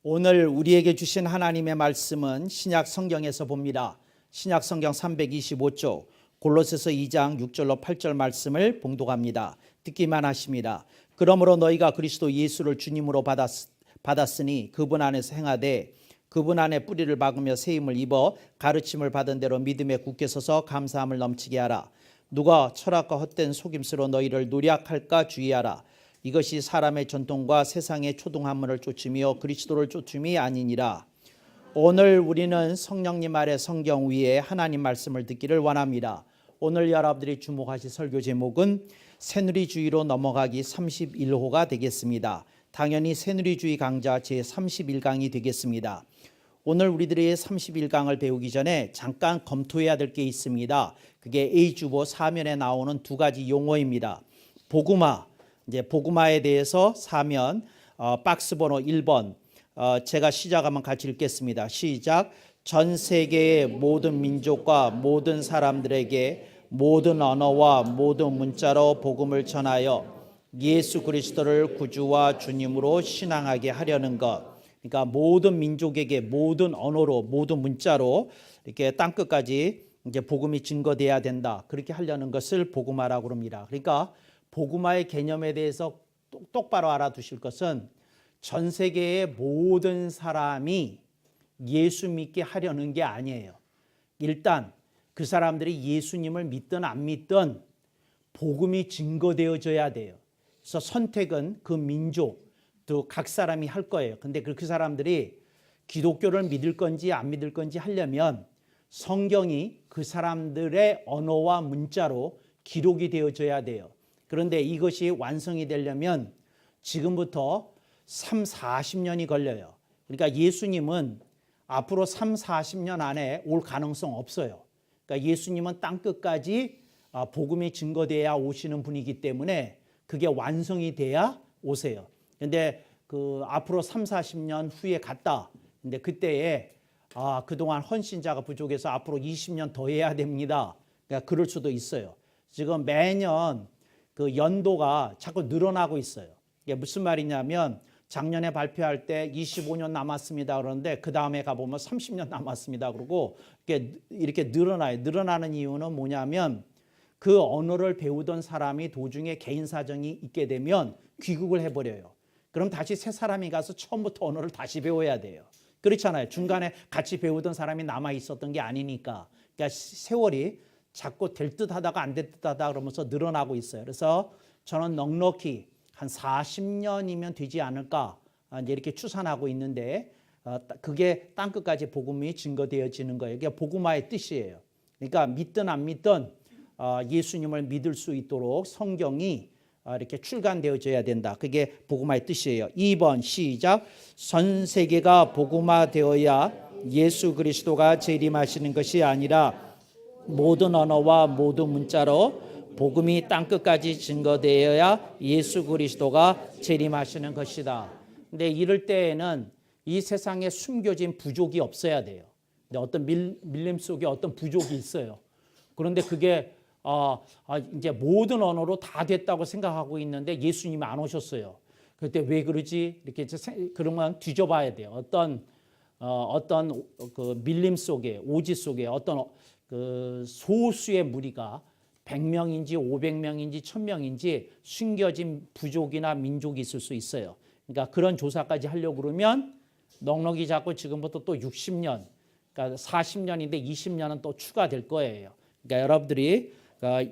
오늘 우리에게 주신 하나님의 말씀은 신약 성경에서 봅니다. 신약 성경 325쪽 골로새서 2장 6절로 8절 말씀을 봉독합니다. 듣기만 하십니다. 그러므로 너희가 그리스도 예수를 주님으로 받았으니 그분 안에서 행하되 그분 안에 뿌리를 박으며 세임을 입어 가르침을 받은 대로 믿음에 굳게 서서 감사함을 넘치게 하라. 누가 철학과 헛된 속임수로 너희를 노략할까 주의하라. 이것이 사람의 전통과 세상의 초등학문을 쫓으며 그리스도를 쫓음이 아니니라. 오늘 우리는 성령님 아래 성경 위에 하나님 말씀을 듣기를 원합니다. 오늘 여러분들이 주목하실 설교 제목은 새누리주의로 넘어가기 31호가 되겠습니다. 당연히 새누리주의 강좌 제31강이 되겠습니다. 오늘 우리들이 31강을 배우기 전에 잠깐 검토해야 될 게 있습니다. 그게 A주보 사면에 나오는 두 가지 용어입니다. 복음화, 이제 복음화에 대해서 사면 박스 번호 1번 제가 시작하면 같이 읽겠습니다. 시작. 전 세계의 모든 민족과 모든 사람들에게 모든 언어와 모든 문자로 복음을 전하여 예수 그리스도를 구주와 주님으로 신앙하게 하려는 것. 그러니까 모든 민족에게 모든 언어로 모든 문자로 이렇게 땅끝까지 이제 복음이 증거돼야 된다. 그렇게 하려는 것을 복음화라고 합니다. 그러니까 복음화의 개념에 대해서 똑바로 알아두실 것은 전 세계의 모든 사람이 예수 믿게 하려는 게 아니에요. 일단 그 사람들이 예수님을 믿든 안 믿든 복음이 증거되어져야 돼요. 그래서 선택은 그 민족 또 각 사람이 할 거예요. 근데 그 사람들이 기독교를 믿을 건지 안 믿을 건지 하려면 성경이 그 사람들의 언어와 문자로 기록이 되어져야 돼요. 그런데 이것이 완성이 되려면 지금부터 40년이 걸려요. 그러니까 예수님은 앞으로 40년 안에 올 가능성 없어요. 그러니까 예수님은 땅끝까지 복음이 증거돼야 오시는 분이기 때문에 그게 완성이 돼야 오세요. 그런데 그 앞으로 40년 후에 갔다. 근데 그때에 그동안 헌신자가 부족해서 앞으로 20년 더 해야 됩니다. 그러니까 그럴 수도 있어요. 지금 매년 그 연도가 자꾸 늘어나고 있어요. 이게 무슨 말이냐면 작년에 발표할 때 25년 남았습니다 그러는데 그 다음에 가보면 30년 남았습니다 그러고 이렇게 늘어나요. 늘어나는 이유는 뭐냐면 그 언어를 배우던 사람이 도중에 개인 사정이 있게 되면 귀국을 해버려요. 그럼 다시 새 사람이 가서 처음부터 언어를 다시 배워야 돼요. 그렇잖아요. 중간에 같이 배우던 사람이 남아 있었던 게 아니니까. 그러니까 세월이 자꾸 될 듯 하다가 안 될 듯 하다 그러면서 늘어나고 있어요. 그래서 저는 넉넉히 한 40년이면 되지 않을까 이제 이렇게 추산하고 있는데 그게 땅끝까지 복음이 증거되어지는 거예요. 그게 복음화의 뜻이에요. 그러니까 믿든 안 믿든 예수님을 믿을 수 있도록 성경이 이렇게 출간되어져야 된다. 그게 복음화의 뜻이에요. 2번 시작. 전 세계가 복음화되어야 예수 그리스도가 재림하시는 것이 아니라 모든 언어와 모든 문자로 복음이 땅끝까지 증거되어야 예수 그리스도가 재림하시는 것이다. 근데 이럴 때에는 이 세상에 숨겨진 부족이 없어야 돼요. 근데 어떤 밀림 속에 어떤 부족이 있어요. 그런데 그게 이제 모든 언어로 다 됐다고 생각하고 있는데 예수님이 안 오셨어요. 그때 왜 그러지? 이렇게 그러면 뒤져봐야 돼요. 어떤 그 밀림 속에 오지 속에 어떤 그 소수의 무리가 100명인지 500명인지 1000명인지 숨겨진 부족이나 민족이 있을 수 있어요. 그러니까 그런 조사까지 하려고 그러면 넉넉히 잡고 지금부터 또 60년, 그러니까 40년인데 20년은 또 추가될 거예요. 그러니까 여러분들이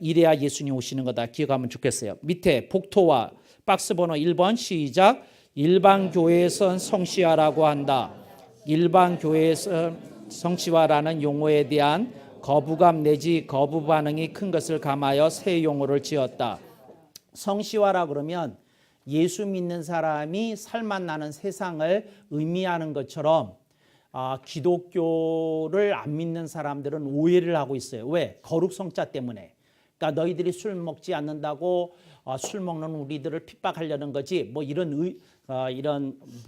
이래야 예수님 오시는 거다 기억하면 좋겠어요. 밑에 복토와 박스 번호 1번 시작. 일반 교회에선 성시화라고 한다. 일반 교회에서 성시화라는 용어에 대한 거부감 내지 거부 반응이 큰 것을 감하여 새 용어를 지었다. 성시화라 그러면 예수 믿는 사람이 살맛 나는 세상을 의미하는 것처럼 기독교를 안 믿는 사람들은 오해를 하고 있어요. 왜? 거룩성자 때문에. 그러니까 너희들이 술 먹지 않는다고 술 먹는 우리들을 핍박하려는 거지. 뭐 이런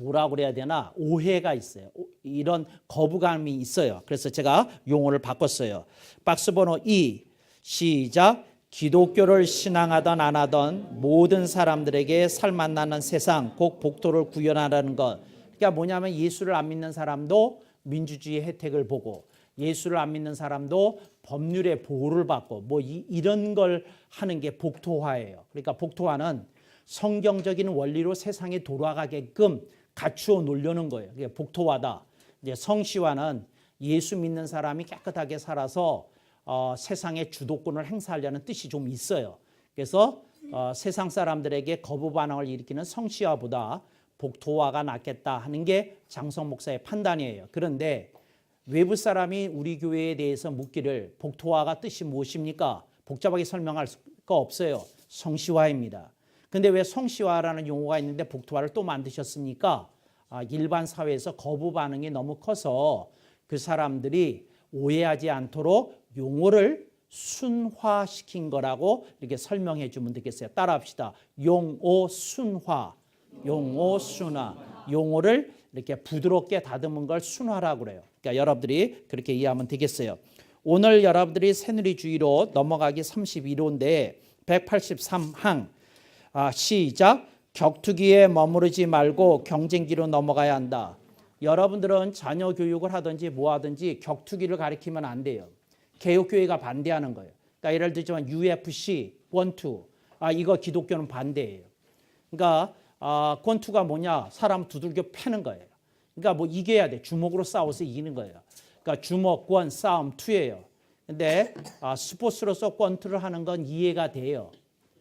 뭐라고 그래야 되나 오해가 있어요. 이런 거부감이 있어요. 그래서 제가 용어를 바꿨어요. 박스 번호 2 시작. 기독교를 신앙하던 안 하던 모든 사람들에게 살맛 나는 세상 곧 복토를 구현하라는 것. 그러니까 뭐냐면 예수를 안 믿는 사람도 민주주의 혜택을 보고 예수를 안 믿는 사람도 법률의 보호를 받고 뭐 이런 걸 하는 게 복토화예요. 그러니까 복토화는 성경적인 원리로 세상이 돌아가게끔 갖추어 놓으려는 거예요. 그게 복토화다. 이제 성시화는 예수 믿는 사람이 깨끗하게 살아서 세상의 주도권을 행사하려는 뜻이 좀 있어요. 그래서 세상 사람들에게 거부 반응을 일으키는 성시화보다 복토화가 낫겠다 하는 게 장성 목사의 판단이에요. 그런데 외부 사람이 우리 교회에 대해서 묻기를 복토화가 뜻이 무엇입니까? 복잡하게 설명할 수가 없어요. 성시화입니다. 근데 왜 성시화라는 용어가 있는데 복토화를 또 만드셨습니까? 일반 사회에서 거부 반응이 너무 커서 그 사람들이 오해하지 않도록 용어를 순화시킨 거라고 이렇게 설명해 주면 되겠어요. 따라합시다. 용어 순화, 용어 순화. 용어를 이렇게 부드럽게 다듬은 걸 순화라고 그래요. 그러니까 여러분들이 그렇게 이해하면 되겠어요. 오늘 여러분들이 새누리주의로 넘어가기 31호인데 183항 시작. 격투기에 머무르지 말고 경쟁기로 넘어가야 한다. 여러분들은 자녀 교육을 하든지 뭐 하든지 격투기를 가리키면 안 돼요. 개혁교회가 반대하는 거예요. 그러니까 예를 들자면 UFC, 권투, 이거 기독교는 반대예요. 그러니까 권투가 뭐냐? 사람 두들겨 패는 거예요. 그러니까 뭐 이겨야 돼. 주먹으로 싸워서 이기는 거예요. 그러니까 주먹, 권, 싸움, 투예요. 근데 스포츠로서 권투를 하는 건 이해가 돼요.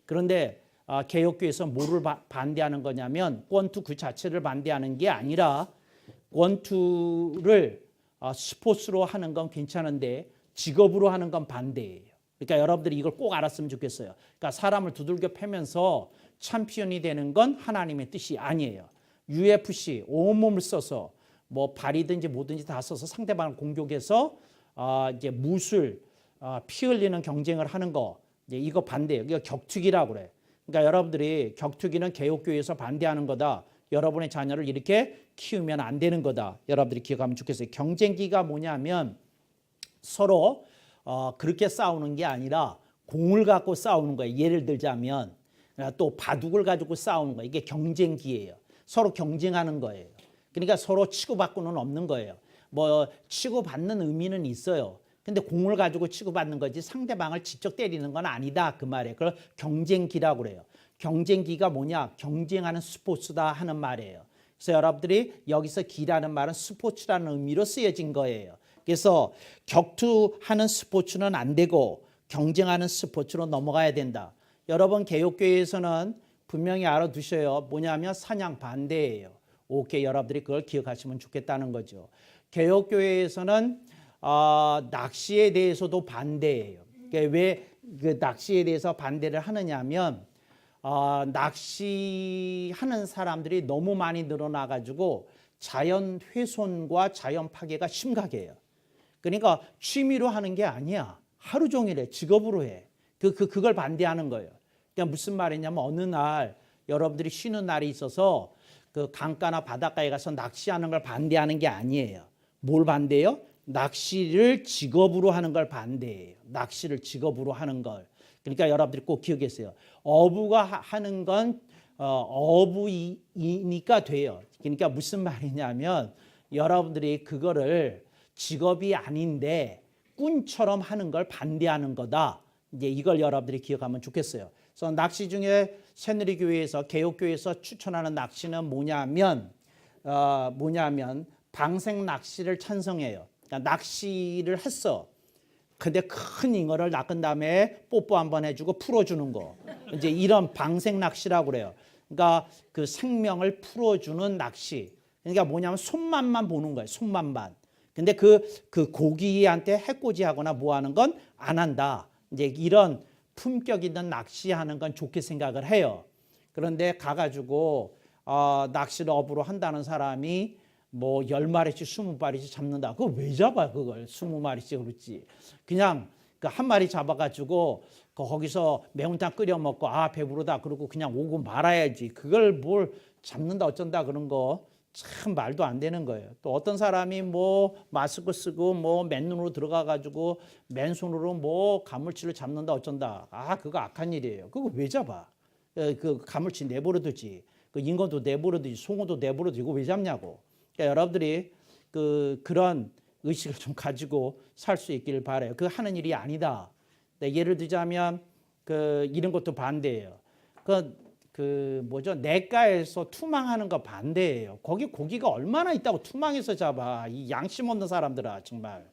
그런데 개혁교회에서 뭐를 반대하는 거냐면 권투 그 자체를 반대하는 게 아니라 권투를 스포츠로 하는 건 괜찮은데 직업으로 하는 건 반대예요. 그러니까 여러분들이 이걸 꼭 알았으면 좋겠어요. 그러니까 사람을 두들겨 패면서 챔피언이 되는 건 하나님의 뜻이 아니에요. UFC 온몸을 써서 뭐 발이든지 뭐든지 다 써서 상대방을 공격해서 이제 무술 피 흘리는 경쟁을 하는 거 이제 이거 반대예요. 이거 격투기라고 그래. 그러니까 여러분들이 격투기는 개혁교회에서 반대하는 거다. 여러분의 자녀를 이렇게 키우면 안 되는 거다. 여러분들이 기억하면 좋겠어요. 경쟁기가 뭐냐면 서로 그렇게 싸우는 게 아니라 공을 갖고 싸우는 거예요. 예를 들자면 또 바둑을 가지고 싸우는 거예요. 이게 경쟁기예요. 서로 경쟁하는 거예요. 그러니까 서로 치고받고는 없는 거예요. 뭐 치고받는 의미는 있어요. 근데 공을 가지고 치고받는 거지 상대방을 직접 때리는 건 아니다 그 말이에요. 그걸 경쟁기라고 그래요. 경쟁기가 뭐냐? 경쟁하는 스포츠다 하는 말이에요. 그래서 여러분들이 여기서 기라는 말은 스포츠라는 의미로 쓰여진 거예요. 그래서 격투하는 스포츠는 안 되고 경쟁하는 스포츠로 넘어가야 된다. 여러분 개혁교회에서는 분명히 알아두셔요. 뭐냐면 사냥 반대예요. 오케이, 여러분들이 그걸 기억하시면 좋겠다는 거죠. 개혁교회에서는 낚시에 대해서도 반대예요. 그러니까 왜 그 낚시에 대해서 반대를 하느냐면 낚시하는 사람들이 너무 많이 늘어나가지고 자연 훼손과 자연 파괴가 심각해요. 그러니까 취미로 하는 게 아니야. 하루 종일 해. 직업으로 해. 그걸 반대하는 거예요. 그러니까 무슨 말이냐면 어느 날 여러분들이 쉬는 날이 있어서 그 강가나 바닷가에 가서 낚시하는 걸 반대하는 게 아니에요. 뭘 반대해요? 낚시를 직업으로 하는 걸 반대해요. 낚시를 직업으로 하는 걸. 그러니까 여러분들이 꼭 기억하세요. 어부가 하는 건 어부이니까 돼요. 그러니까 무슨 말이냐면 여러분들이 그거를 직업이 아닌데 꾼처럼 하는 걸 반대하는 거다. 이제 이걸 여러분들이 기억하면 좋겠어요. 그래서 낚시 중에 새누리교회에서 개혁교회에서 추천하는 낚시는 뭐냐면 방생 낚시를 찬성해요. 그러니까 낚시를 했어. 근데 큰 잉어를 낚은 다음에 뽀뽀 한번 해주고 풀어주는 거. 이제 이런 방생 낚시라고 그래요. 그러니까 그 생명을 풀어주는 낚시. 그러니까 뭐냐면 손맛만 보는 거예요. 손맛만. 근데 그 고기한테 해코지하거나 뭐 하는 건 안 한다. 이제 이런 품격 있는 낚시하는 건 좋게 생각을 해요. 그런데 가가지고 낚시를 업으로 한다는 사람이 뭐 10마리씩 20마리씩 잡는다. 그걸 왜 잡아 그걸 20마리씩 그렇지. 그냥 그 한 마리 잡아가지고 거기서 매운탕 끓여 먹고 배부르다 그러고 그냥 오고 말아야지. 그걸 뭘 잡는다 어쩐다 그런 거 참 말도 안 되는 거예요. 또 어떤 사람이 뭐 마스크 쓰고 뭐 맨눈으로 들어가가지고 맨손으로 뭐 가물치를 잡는다 어쩐다. 그거 악한 일이에요. 그거 왜 잡아? 그 가물치 내버려 두지. 그 인간도 내버려두지 송어도 내버려두지 이거 왜 잡냐고. 그러니까 여러분들이 그런 의식을 좀 가지고 살 수 있기를 바라요. 그 하는 일이 아니다. 네, 예를 들자면 이런 것도 반대예요. 내과에서 투망하는 거 반대예요. 거기 고기가 얼마나 있다고 투망해서 잡아. 이 양심 없는 사람들아 정말.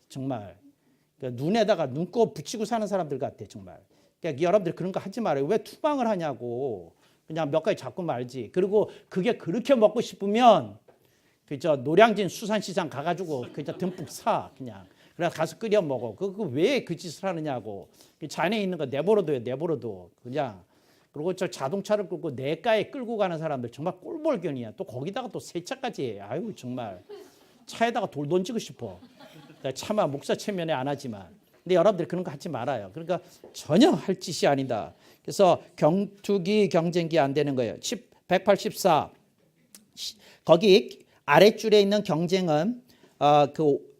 그러니까 눈에다가 눈곱 붙이고 사는 사람들 같아 정말. 그러니까 여러분들 그런 거 하지 말아요. 왜 투망을 하냐고. 그냥 몇 가지 잡고 말지. 그리고 그게 그렇게 먹고 싶으면 노량진 수산시장 가가지고 듬뿍 사 그냥. 그래서 가서 끓여 먹어. 그거 왜 그 짓을 하느냐고. 잔에 있는 거 내버려둬요. 내버려둬. 그냥. 그리고 저 자동차를 끌고 내과에 끌고 가는 사람들 정말 꼴볼견이야. 또 거기다가 또 세차까지 해. 아유 정말. 차에다가 돌 던지고 싶어. 차마 목사 체면에 안 하지만. 근데 여러분들 그런 거 하지 말아요. 그러니까 전혀 할 짓이 아니다. 그래서 경투기 경쟁기 안 되는 거예요. 184 거기 아랫줄에 있는 경쟁은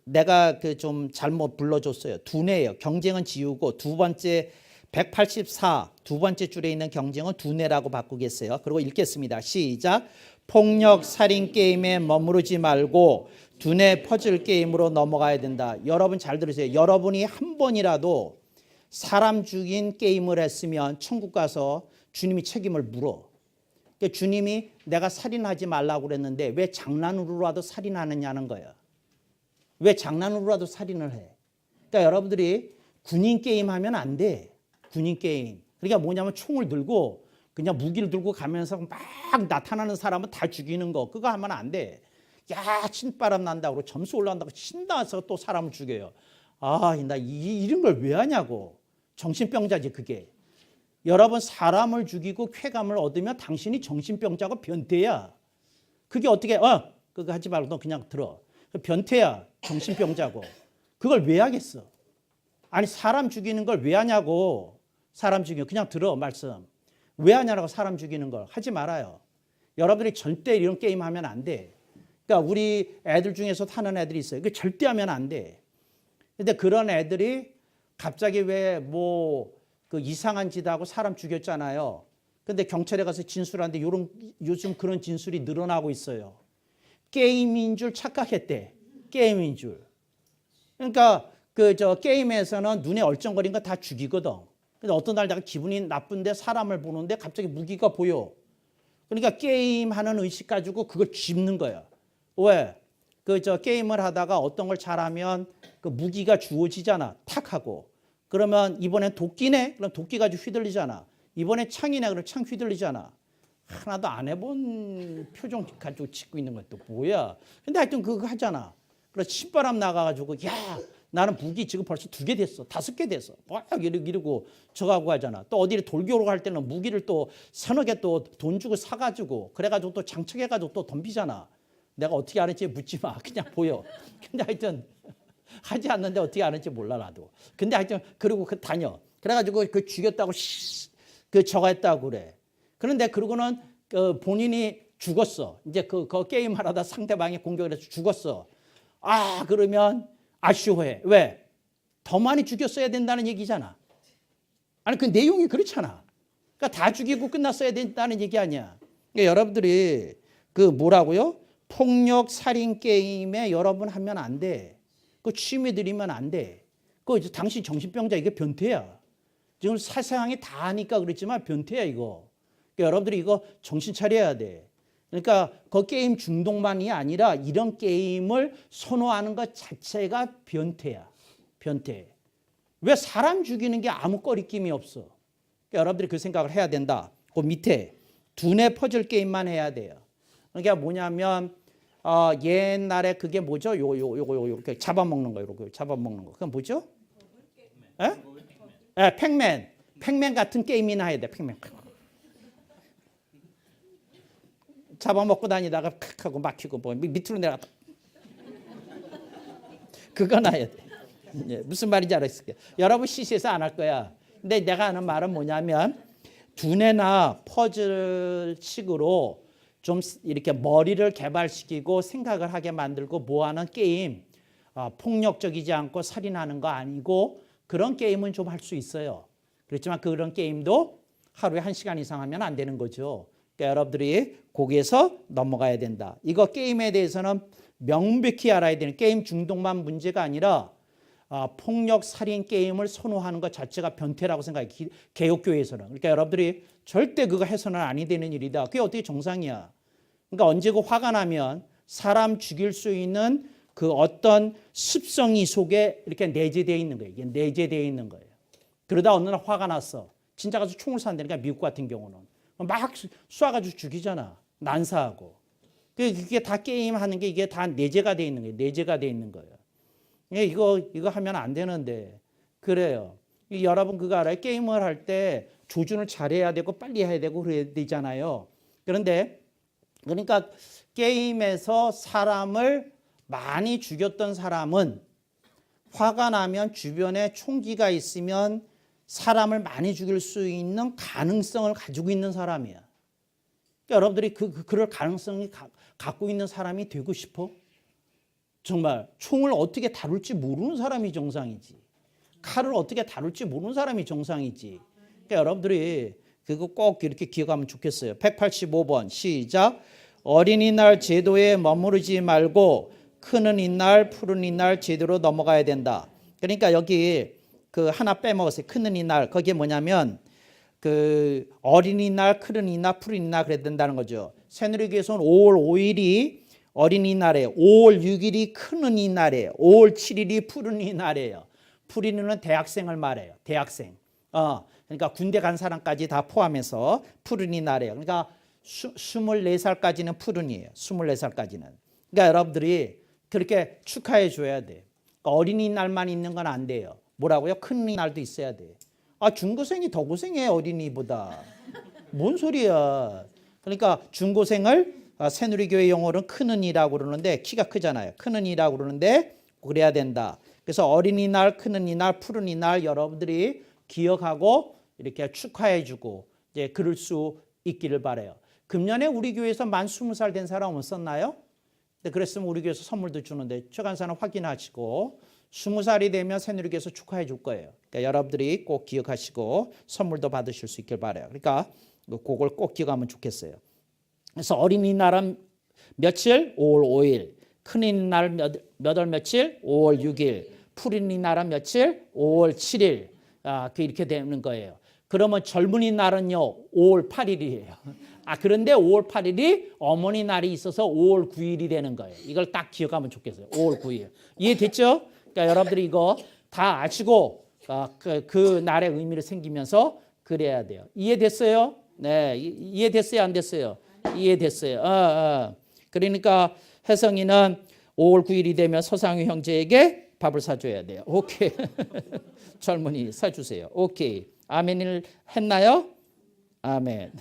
내가 좀 잘못 불러줬어요. 두뇌예요. 경쟁은 지우고 두 번째 184 두 번째 줄에 있는 경쟁은 두뇌라고 바꾸겠어요. 그리고 읽겠습니다. 시작. 폭력 살인 게임에 머무르지 말고 두뇌 퍼즐 게임으로 넘어가야 된다. 여러분 잘 들으세요. 여러분이 한 번이라도 사람 죽인 게임을 했으면 천국 가서 주님이 책임을 물어. 그러니까 주님이 내가 살인하지 말라고 그랬는데 왜 장난으로라도 살인하느냐는 거예요. 왜 장난으로라도 살인을 해. 그러니까 여러분들이 군인 게임 하면 안 돼. 군인 게임. 그러니까 뭐냐면 총을 들고 그냥 무기를 들고 가면서 막 나타나는 사람은 다 죽이는 거. 그거 하면 안 돼. 야, 신바람 난다고 점수 올라간다고 신나서 또 사람을 죽여요. 나 이런 걸 왜 하냐고. 정신병자지 그게. 여러분 사람을 죽이고 쾌감을 얻으면 당신이 정신병자고 변태야. 그게 어떻게 그거 하지 말고 너 그냥 들어. 변태야. 정신병자고. 그걸 왜 하겠어. 아니 사람 죽이는 걸 왜 하냐고. 사람 죽이는 그냥 들어 말씀. 왜 하냐고 사람 죽이는 걸 하지 말아요. 여러분들이 절대 이런 게임 하면 안 돼. 그러니까 우리 애들 중에서 하는 애들이 있어요. 그 절대 하면 안 돼. 근데 그런 애들이 갑자기 왜 그 이상한 짓 하고 사람 죽였잖아요. 근데 경찰에 가서 진술하는데 요즘 그런 진술이 늘어나고 있어요. 게임인 줄 착각했대. 게임인 줄. 그러니까 게임에서는 눈에 얼쩡거린 거 다 죽이거든. 근데 어떤 날 내가 기분이 나쁜데 사람을 보는데 갑자기 무기가 보여. 그러니까 게임하는 의식 가지고 그걸 짚는 거야. 왜? 게임을 하다가 어떤 걸 잘하면 그 무기가 주어지잖아. 탁 하고. 그러면 이번엔 도끼네? 그럼 도끼 가지고 휘둘리잖아. 이번엔 창이네? 그럼 창 휘둘리잖아. 하나도 안 해본 표정 가지고 짓고 있는 것도 뭐야. 근데 하여튼 그거 하잖아. 그래서 신바람 나가가지고 야 나는 무기 지금 벌써 2개 됐어. 5개 됐어. 막 이러고 저하고 하잖아. 또 어디를 돌교로 갈 때는 무기를 또 서너 개 또 돈 주고 사가지고 그래가지고 또 장착해가지고 또 덤비잖아. 내가 어떻게 하는지 묻지 마. 그냥 보여. 근데 하여튼 하지 않는데 어떻게 하는지 몰라 나도. 근데 하여튼 그리고 다녀. 그래가지고 죽였다고 저거 했다고 그래. 그런데 그러고는 본인이 죽었어. 이제 그 게임 하다가 상대방이 공격을 해서 죽었어. 그러면 아쉬워해. 왜? 더 많이 죽였어야 된다는 얘기잖아. 아니 그 내용이 그렇잖아. 그러니까 다 죽이고 끝났어야 된다는 얘기 아니야. 그러니까 여러분들이 뭐라고요? 폭력 살인 게임에 여러분 하면 안 돼. 그 취미 들이면 안 돼. 당신 정신병자 이게 변태야. 지금 세상이 다 하니까 그렇지만 변태야 이거. 그러니까 여러분들이 이거 정신 차려야 돼. 그러니까 그 게임 중독만이 아니라 이런 게임을 선호하는 것 자체가 변태야. 변태. 왜 사람 죽이는 게 아무 꺼리낌이 없어. 그러니까 여러분들이 그 생각을 해야 된다. 그 밑에 두뇌 퍼즐 게임만 해야 돼요. 그러니까 뭐냐면 옛날에 그게 뭐죠? 요거 이렇게 잡아먹는 거 이렇게 잡아먹는 거. 그건 뭐죠? 팩맨. 팩맨 같은 게임이나 해야 돼. 팩맨. 잡아먹고 다니다가 칵 하고 막히고 밑으로 내려갔다. 그건 해야 돼. 무슨 말인지 알았을게요. 여러분 CC에서 안 할 거야. 근데 내가 하는 말은 뭐냐면 두뇌나 퍼즐식으로 좀 이렇게 머리를 개발시키고 생각을 하게 만들고 뭐하는 게임, 폭력적이지 않고 살인하는 거 아니고 그런 게임은 좀 할 수 있어요. 그렇지만 그런 게임도 하루에 1시간 이상 하면 안 되는 거죠. 그러니까 여러분들이 거기에서 넘어가야 된다. 이거 게임에 대해서는 명백히 알아야 되는, 게임 중독만 문제가 아니라 폭력, 살인 게임을 선호하는 것 자체가 변태라고 생각해요. 개혁교회에서는. 그러니까 여러분들이 절대 그거 해서는 아니 되는 일이다. 그게 어떻게 정상이야. 그러니까 언제고 화가 나면 사람 죽일 수 있는 그 어떤 습성이 속에 이렇게 내재되어 있는 거예요. 이게 내재되어 있는 거예요. 그러다 어느 날 화가 났어. 진짜 가서 총을 쏜다니까, 미국 같은 경우는. 막 쏴가지고 죽이잖아. 난사하고. 그게 다 게임하는 게 이게 다 내재가 되어 있는 거예요. 내재가 되어 있는 거예요. 이거 하면 안 되는데. 그래요. 여러분 그거 알아요? 게임을 할 때 조준을 잘해야 되고 빨리 해야 되고 그래야 되잖아요. 그런데 그러니까 게임에서 사람을 많이 죽였던 사람은 화가 나면 주변에 총기가 있으면 사람을 많이 죽일 수 있는 가능성을 가지고 있는 사람이야. 그러니까 여러분들이 그럴 가능성이 갖고 있는 사람이 되고 싶어? 정말 총을 어떻게 다룰지 모르는 사람이 정상이지. 칼을 어떻게 다룰지 모르는 사람이 정상이지. 그러니까 여러분들이 그거 꼭 이렇게 기억하면 좋겠어요. 185번 시작. 어린이날 제도에 머무르지 말고 크는 이날 푸른 이날 제도로 넘어가야 된다. 그러니까 여기 그 하나 빼먹었어요. 크는 이날. 거기에 뭐냐면 그 어린이날, 크는 이날, 푸른 이날 그래야 된다는 거죠. 새누리교에서는 5월 5일이 어린이날이에요. 5월 6일이 크는 이날이에요. 5월 7일이 푸른 이날이에요. 푸른이는 대학생을 말해요. 대학생. 그러니까 군대 간 사람까지 다 포함해서 푸른 이날이에요. 그러니까 24살까지는 푸른이에요. 24살까지는. 그러니까 여러분들이 그렇게 축하해 줘야 돼. 그러니까 어린이날만 있는 건 안 돼요. 뭐라고요? 큰 날도 있어야 돼. 중고생이 더 고생해 어린이보다. 뭔 소리야. 그러니까 중고생을 새누리교회 용어로는 크는이라고 그러는데 키가 크잖아요. 크는이라고 그러는데 그래야 된다. 그래서 어린이날, 크는이날, 푸른이날 여러분들이 기억하고 이렇게 축하해 주고 이제 그럴 수 있기를 바라요. 금년에 우리 교회에서 만 20살 된 사람 없었나요? 근데 그랬으면 우리 교회에서 선물도 주는데 최간사는 확인하시고 20살이 되면 새누리교회에서 축하해 줄 거예요. 그러니까 여러분들이 꼭 기억하시고 선물도 받으실 수 있길 바라요. 그러니까 그걸 꼭 기억하면 좋겠어요. 그래서 어린이날은 며칠? 5월 5일. 큰이날 몇 월 며칠? 5월 6일. 푸른이날은 며칠? 5월 7일. 이렇게 되는 거예요. 그러면 젊은이 날은요 5월 8일이에요. 그런데 5월 8일이 어머니 날이 있어서 5월 9일이 되는 거예요. 이걸 딱 기억하면 좋겠어요. 5월 9일. 이해됐죠? 그러니까 여러분들이 이거 다 아시고 그 날의 의미를 생기면서 그래야 돼요. 이해됐어요? 네, 이해됐어요? 안 됐어요? 이해됐어요. 그러니까 혜성이는 5월 9일이 되면 서상유 형제에게 밥을 사줘야 돼요. 오케이. 젊은이 사주세요. 오케이. 아멘을 했나요? 아멘.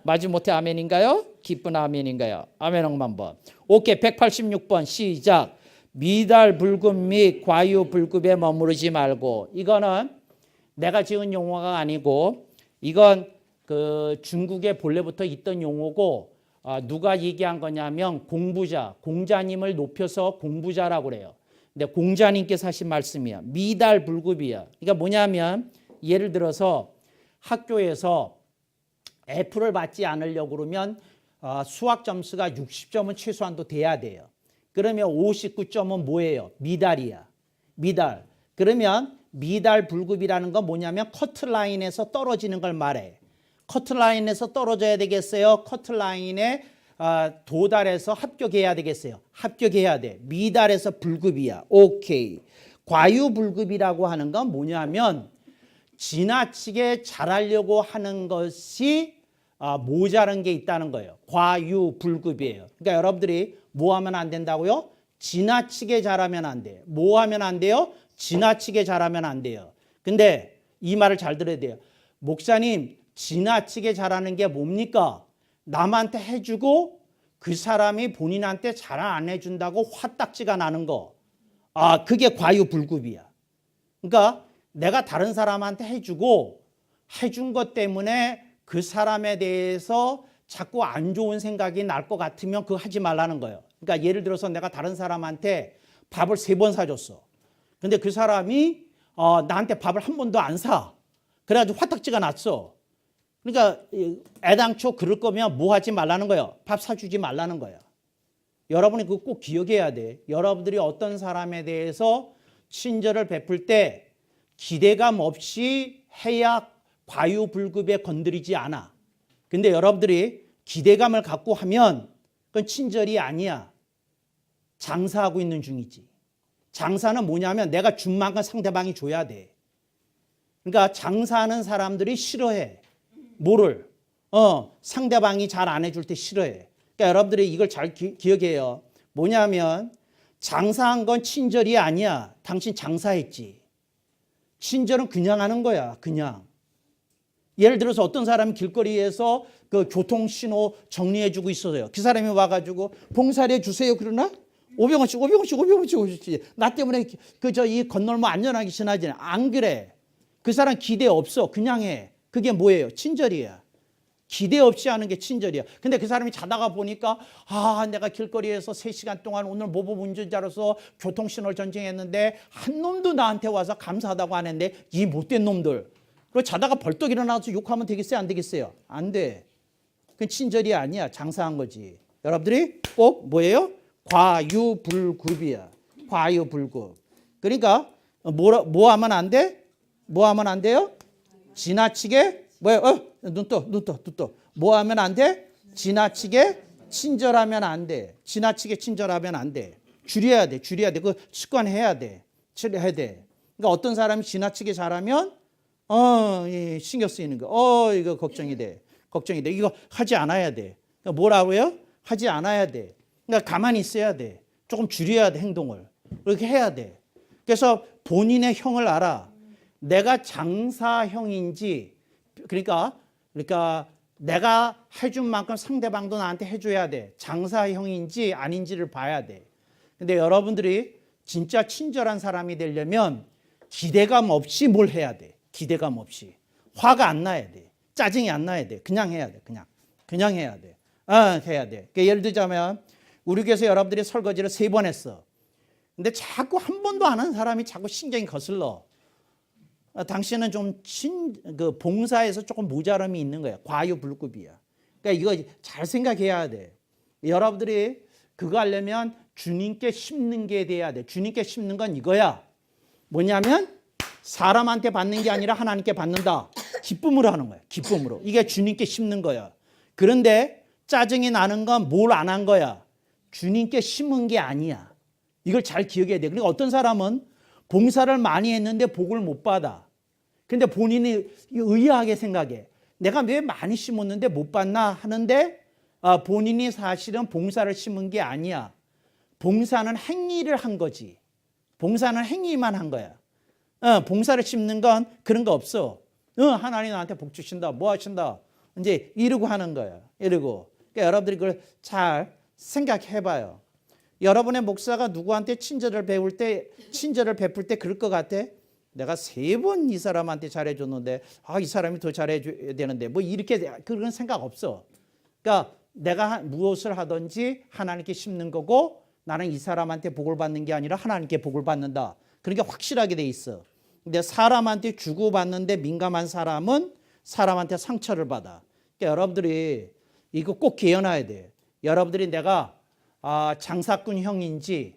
마지못해 아멘인가요? 기쁜 아멘인가요? 아멘 억만 번. 오케이. 186번 시작. 미달 불급 및 과유 불급에 머무르지 말고. 이거는 내가 지은 용어가 아니고 이건 그 중국에 본래부터 있던 용어고 누가 얘기한 거냐면 공자님을 높여서 공부자라고 그래요. 근데 공자님께서 하신 말씀이야. 미달 불급이야. 그러니까 뭐냐면 예를 들어서 학교에서 F를 받지 않으려고 그러면 수학 점수가 60점은 최소한도 돼야 돼요. 그러면 59점은 뭐예요? 미달이야. 미달. 그러면 미달 불급이라는 건 뭐냐면 커트라인에서 떨어지는 걸 말해. 커트라인에서 떨어져야 되겠어요? 커트라인에 도달해서 합격해야 되겠어요? 합격해야 돼. 미달에서 불급이야. 오케이. 과유불급이라고 하는 건 뭐냐면 지나치게 잘하려고 하는 것이 모자란 게 있다는 거예요. 과유불급이에요. 그러니까 여러분들이 뭐 하면 안 된다고요? 지나치게 잘하면 안 돼요. 뭐 하면 안 돼요? 지나치게 잘하면 안 돼요. 근데 이 말을 잘 들어야 돼요. 목사님, 지나치게 잘하는 게 뭡니까? 남한테 해주고 그 사람이 본인한테 잘 안 해준다고 화딱지가 나는 거. 그게 과유불급이야. 그러니까 내가 다른 사람한테 해주고 해준 것 때문에 그 사람에 대해서 자꾸 안 좋은 생각이 날 것 같으면 그거 하지 말라는 거예요. 그러니까 예를 들어서 내가 다른 사람한테 밥을 3번 사줬어. 근데 그 사람이 나한테 밥을 한 번도 안 사. 그래가지고 화딱지가 났어. 그러니까 애당초 그럴 거면 뭐 하지 말라는 거예요. 밥 사주지 말라는 거예요. 여러분이 그거 꼭 기억해야 돼. 여러분들이 어떤 사람에 대해서 친절을 베풀 때 기대감 없이 해야 과유불급에 건드리지 않아. 근데 여러분들이 기대감을 갖고 하면 그건 친절이 아니야. 장사하고 있는 중이지. 장사는 뭐냐면 내가 준 만큼 상대방이 줘야 돼. 그러니까 장사하는 사람들이 싫어해. 뭐를? 상대방이 잘 안 해줄 때 싫어해. 그러니까 여러분들이 이걸 잘 기억해요. 뭐냐면 장사한 건 친절이 아니야. 당신 장사했지. 친절은 그냥 하는 거야. 그냥. 예를 들어서 어떤 사람이 길거리에서 그 교통신호 정리해주고 있어요. 그 사람이 와가지고 봉사를 해주세요. 그러나 500원씩. 나 때문에 이 건널목 안전하게 지나지. 안 그래. 그 사람 기대 없어. 그냥 해. 그게 뭐예요? 친절이야. 기대 없이 하는 게 친절이야. 근데 그 사람이 자다가 보니까 내가 길거리에서 3시간 동안 오늘 모범 운전자로서 교통신호를 전쟁했는데 한 놈도 나한테 와서 감사하다고 안 했는데 이 못된 놈들. 그리고 자다가 벌떡 일어나서 욕하면 되겠어요? 안 되겠어요? 안 돼. 그건 친절이 아니야. 장사한 거지. 여러분들이 꼭 뭐예요? 과유불급이야. 과유불급. 그러니까 뭐 하면 안 돼? 뭐 하면 안 돼요? 지나치게 눈 떠. 뭐 하면 안 돼? 지나치게 친절하면 안 돼. 지나치게 친절하면 안 돼. 줄여야 돼. 그 습관해야 돼. 해야 돼. 그러니까 어떤 사람이 지나치게 잘하면 신경 쓰이는 거. 이거 걱정이 돼. 이거 하지 않아야 돼. 그러니까 뭐라고요? 하지 않아야 돼. 그러니까 가만히 있어야 돼. 조금 줄여야 돼, 행동을. 그렇게 해야 돼. 그래서 본인의 형을 알아. 내가 장사형인지 그러니까 내가 해준 만큼 상대방도 나한테 해줘야 돼. 장사형인지 아닌지를 봐야 돼. 근데 여러분들이 진짜 친절한 사람이 되려면 기대감 없이 뭘 해야 돼. 기대감 없이. 화가 안 나야 돼. 짜증이 안 나야 돼. 그냥 해야 돼. 그냥 해야 돼. 해야 돼. 그러니까 예를 들자면 우리 교회에서 여러분들이 설거지를 3번 했어. 근데 자꾸 한 번도 안 한 사람이 자꾸 신경이 거슬러. 당신은 좀 봉사에서 조금 모자람이 있는 거야. 과유불급이야. 그러니까 이거 잘 생각해야 돼. 여러분들이 그거 하려면 주님께 심는 게 돼야 돼. 주님께 심는 건 이거야. 뭐냐면 사람한테 받는 게 아니라 하나님께 받는다. 기쁨으로 하는 거야. 기쁨으로. 이게 주님께 심는 거야. 그런데 짜증이 나는 건 뭘 안 한 거야. 주님께 심은 게 아니야. 이걸 잘 기억해야 돼. 그러니까 어떤 사람은 봉사를 많이 했는데 복을 못 받아. 근데 본인이 의아하게 생각해. 내가 왜 많이 심었는데 못 받나 하는데 본인이 사실은 봉사를 심은 게 아니야. 봉사는 행위를 한 거지. 봉사는 행위만 한 거야. 봉사를 심는 건 그런 거 없어. 하나님 나한테 복 주신다. 뭐 하신다. 이제 이러고 하는 거야. 이러고. 그러니까 여러분들이 그걸 잘 생각해 봐요. 여러분의 목사가 누구한테 친절을 베풀 때 그럴 것 같아? 내가 3번 이 사람한테 잘해줬는데 이 사람이 더 잘해줘야 되는데 뭐 이렇게 그런 생각 없어. 그러니까 내가 무엇을 하든지 하나님께 심는 거고 나는 이 사람한테 복을 받는 게 아니라 하나님께 복을 받는다. 그런 게 확실하게 돼 있어. 근데 사람한테 주고받는데 민감한 사람은 사람한테 상처를 받아. 그러니까 여러분들이 이거 꼭 기억해야 돼. 여러분들이 내가 장사꾼 형인지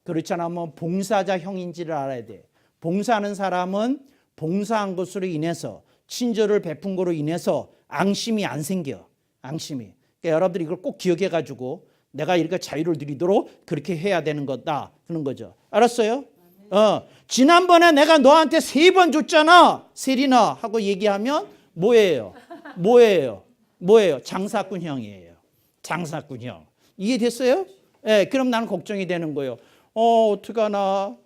그렇지 않으면 봉사자 형인지를 알아야 돼. 봉사하는 사람은 봉사한 것으로 인해서 친절을 베푼 것으로 인해서 앙심이 안 생겨. 앙심이. 그러니까 여러분들이 이걸 꼭 기억해 가지고 내가 이렇게 자유를 누리도록 그렇게 해야 되는 거다. 그런 거죠. 알았어요? 지난번에 내가 너한테 3번 줬잖아. 세리나 하고 얘기하면 뭐예요? 장사꾼 형이에요. 장사꾼 형. 이해됐어요? 네, 그럼 나는 걱정이 되는 거예요. 어떡하나.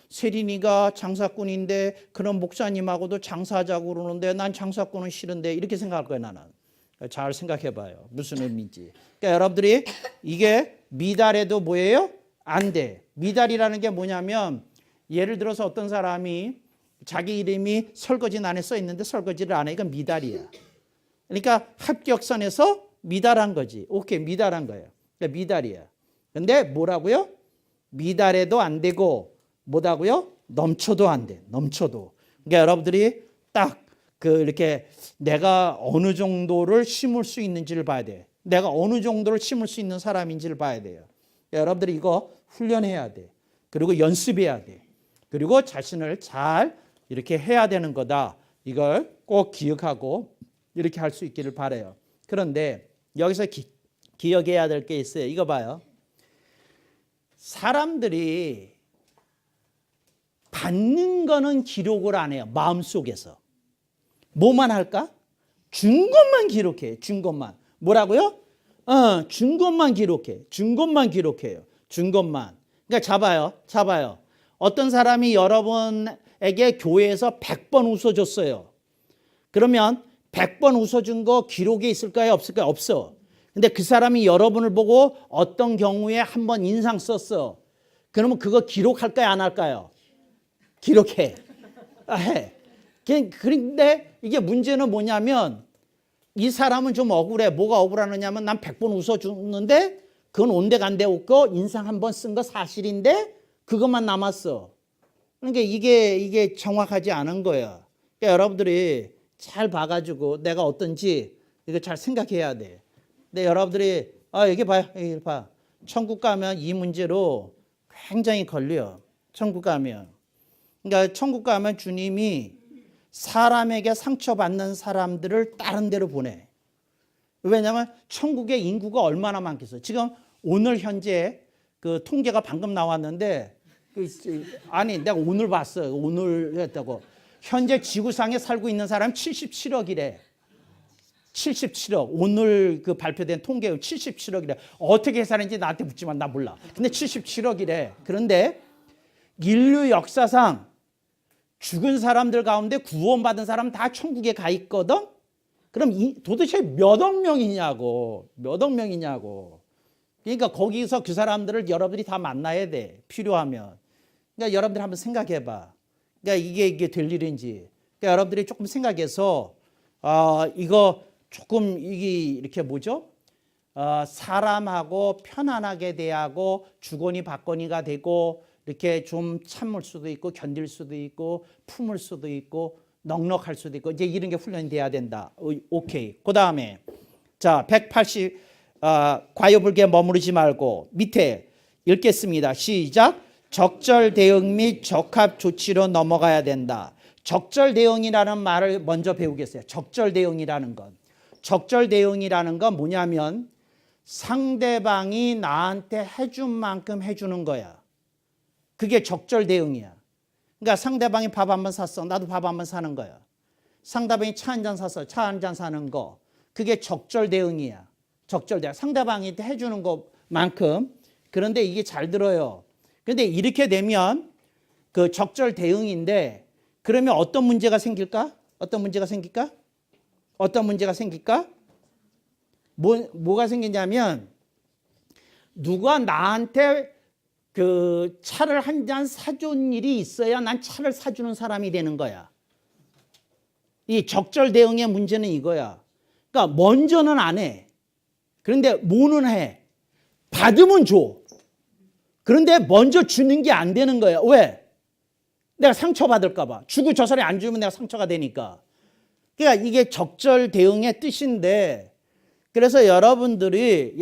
세린이가 장사꾼인데 그런 목사님하고도 장사하자고 그러는데 난 장사꾼은 싫은데 이렇게 생각할 거예요, 나는. 잘 생각해 봐요. 무슨 의미인지. 그러니까 여러분들이 이게 미달해도 뭐예요? 안 돼. 미달이라는 게 뭐냐면 예를 들어서 어떤 사람이 자기 이름이 설거지난에 써 있는데 설거지를 안 해. 이건 미달이야. 그러니까 합격선에서 미달한 거지. 오케이, 미달한 거예요. 그러니까 미달이야. 근데 뭐라고요? 미달해도 안 되고 뭐다고요? 넘쳐도 안 돼. 넘쳐도. 그러니까 여러분들이 딱 이렇게 내가 어느 정도를 심을 수 있는지를 봐야 돼. 내가 어느 정도를 심을 수 있는 사람인지를 봐야 돼요. 여러분들이 이거 훈련해야 돼. 그리고 연습해야 돼. 그리고 자신을 잘 이렇게 해야 되는 거다. 이걸 꼭 기억하고 이렇게 할 수 있기를 바라요. 그런데 여기서 기억해야 될 게 있어요. 이거 봐요. 사람들이 받는 거는 기록을 안 해요. 마음속에서. 뭐만 할까? 준 것만 기록해. 준 것만. 뭐라고요? 준 것만 기록해. 준 것만 기록해요. 준 것만. 그러니까 잡아요. 어떤 사람이 여러분에게 교회에서 100번 웃어줬어요. 그러면 100번 웃어준 거 기록에 있을까요? 없을까요? 없어. 근데 그 사람이 여러분을 보고 어떤 경우에 한번 인상 썼어. 그러면 그거 기록할까요? 안 할까요? 기록해. 해. 그런데 이게 문제는 뭐냐면 이 사람은 좀 억울해. 뭐가 억울하느냐면 난 100번 웃어줬는데 그건 온데간데 없고 인상 한번 쓴 거 사실인데 그것만 남았어. 그러니까 이게 정확하지 않은 거야. 그러니까 여러분들이 잘 봐가지고 내가 어떤지 이거 잘 생각해야 돼. 근데 여러분들이 여기 봐요. 여기 봐. 천국 가면 이 문제로 굉장히 걸려. 천국 가면. 그러니까 천국 가면 주님이 사람에게 상처받는 사람들을 다른 데로 보내. 왜냐하면 천국의 인구가 얼마나 많겠어. 지금 오늘 현재 그 통계가 방금 나왔는데 아니 내가 오늘 봤어. 오늘 했다고. 현재 지구상에 살고 있는 사람 77억이래. 77억. 오늘 그 발표된 통계가 77억이래. 어떻게 계산했는지 나한테 묻지만 나 몰라. 근데 77억이래. 그런데 인류 역사상 죽은 사람들 가운데 구원받은 사람 다 천국에 가 있거든. 그럼 도대체 몇 억 명이냐고. 몇 억 명이냐고. 그러니까 거기서 그 사람들을 여러분들이 다 만나야 돼. 필요하면. 그러니까 여러분들 한번 생각해 봐. 그러니까 이게 될 일인지. 그러니까 여러분들이 조금 생각해서 이거 조금 이렇게 뭐죠? 사람하고 편안하게 대하고 주거니 받거니가 되고 이렇게 좀 참을 수도 있고 견딜 수도 있고 품을 수도 있고 넉넉할 수도 있고 이제 이런 게 훈련이 돼야 된다. 오케이. 그다음에 자 180 과요불교에 머무르지 말고 밑에 읽겠습니다. 시작. 적절 대응 및 적합 조치로 넘어가야 된다. 적절 대응이라는 말을 먼저 배우겠어요. 적절 대응이라는 건. 적절 대응이라는 건 뭐냐면 상대방이 나한테 해준 만큼 해주는 거야. 그게 적절 대응이야. 그러니까 상대방이 밥 한 번 샀어. 나도 밥 한 번 사는 거야. 상대방이 차 한 잔 샀어. 차 한 잔 사는 거. 그게 적절 대응이야. 적절 대응. 상대방이 해주는 것만큼. 그런데 이게 잘 들어요. 그런데 이렇게 되면 그 적절 대응인데 그러면 어떤 문제가 생길까? 어떤 문제가 생길까? 어떤 문제가 생길까? 뭐가 생기냐면 누가 나한테 그 차를 한 잔 사준 일이 있어야 난 차를 사주는 사람이 되는 거야. 이 적절 대응의 문제는 이거야. 그러니까 먼저는 안 해. 그런데 뭐는 해? 받으면 줘. 그런데 먼저 주는 게 안 되는 거야. 왜? 내가 상처받을까 봐. 주고 저 사람이 안 주면 내가 상처가 되니까. 그러니까 이게 적절 대응의 뜻인데 그래서 여러분들이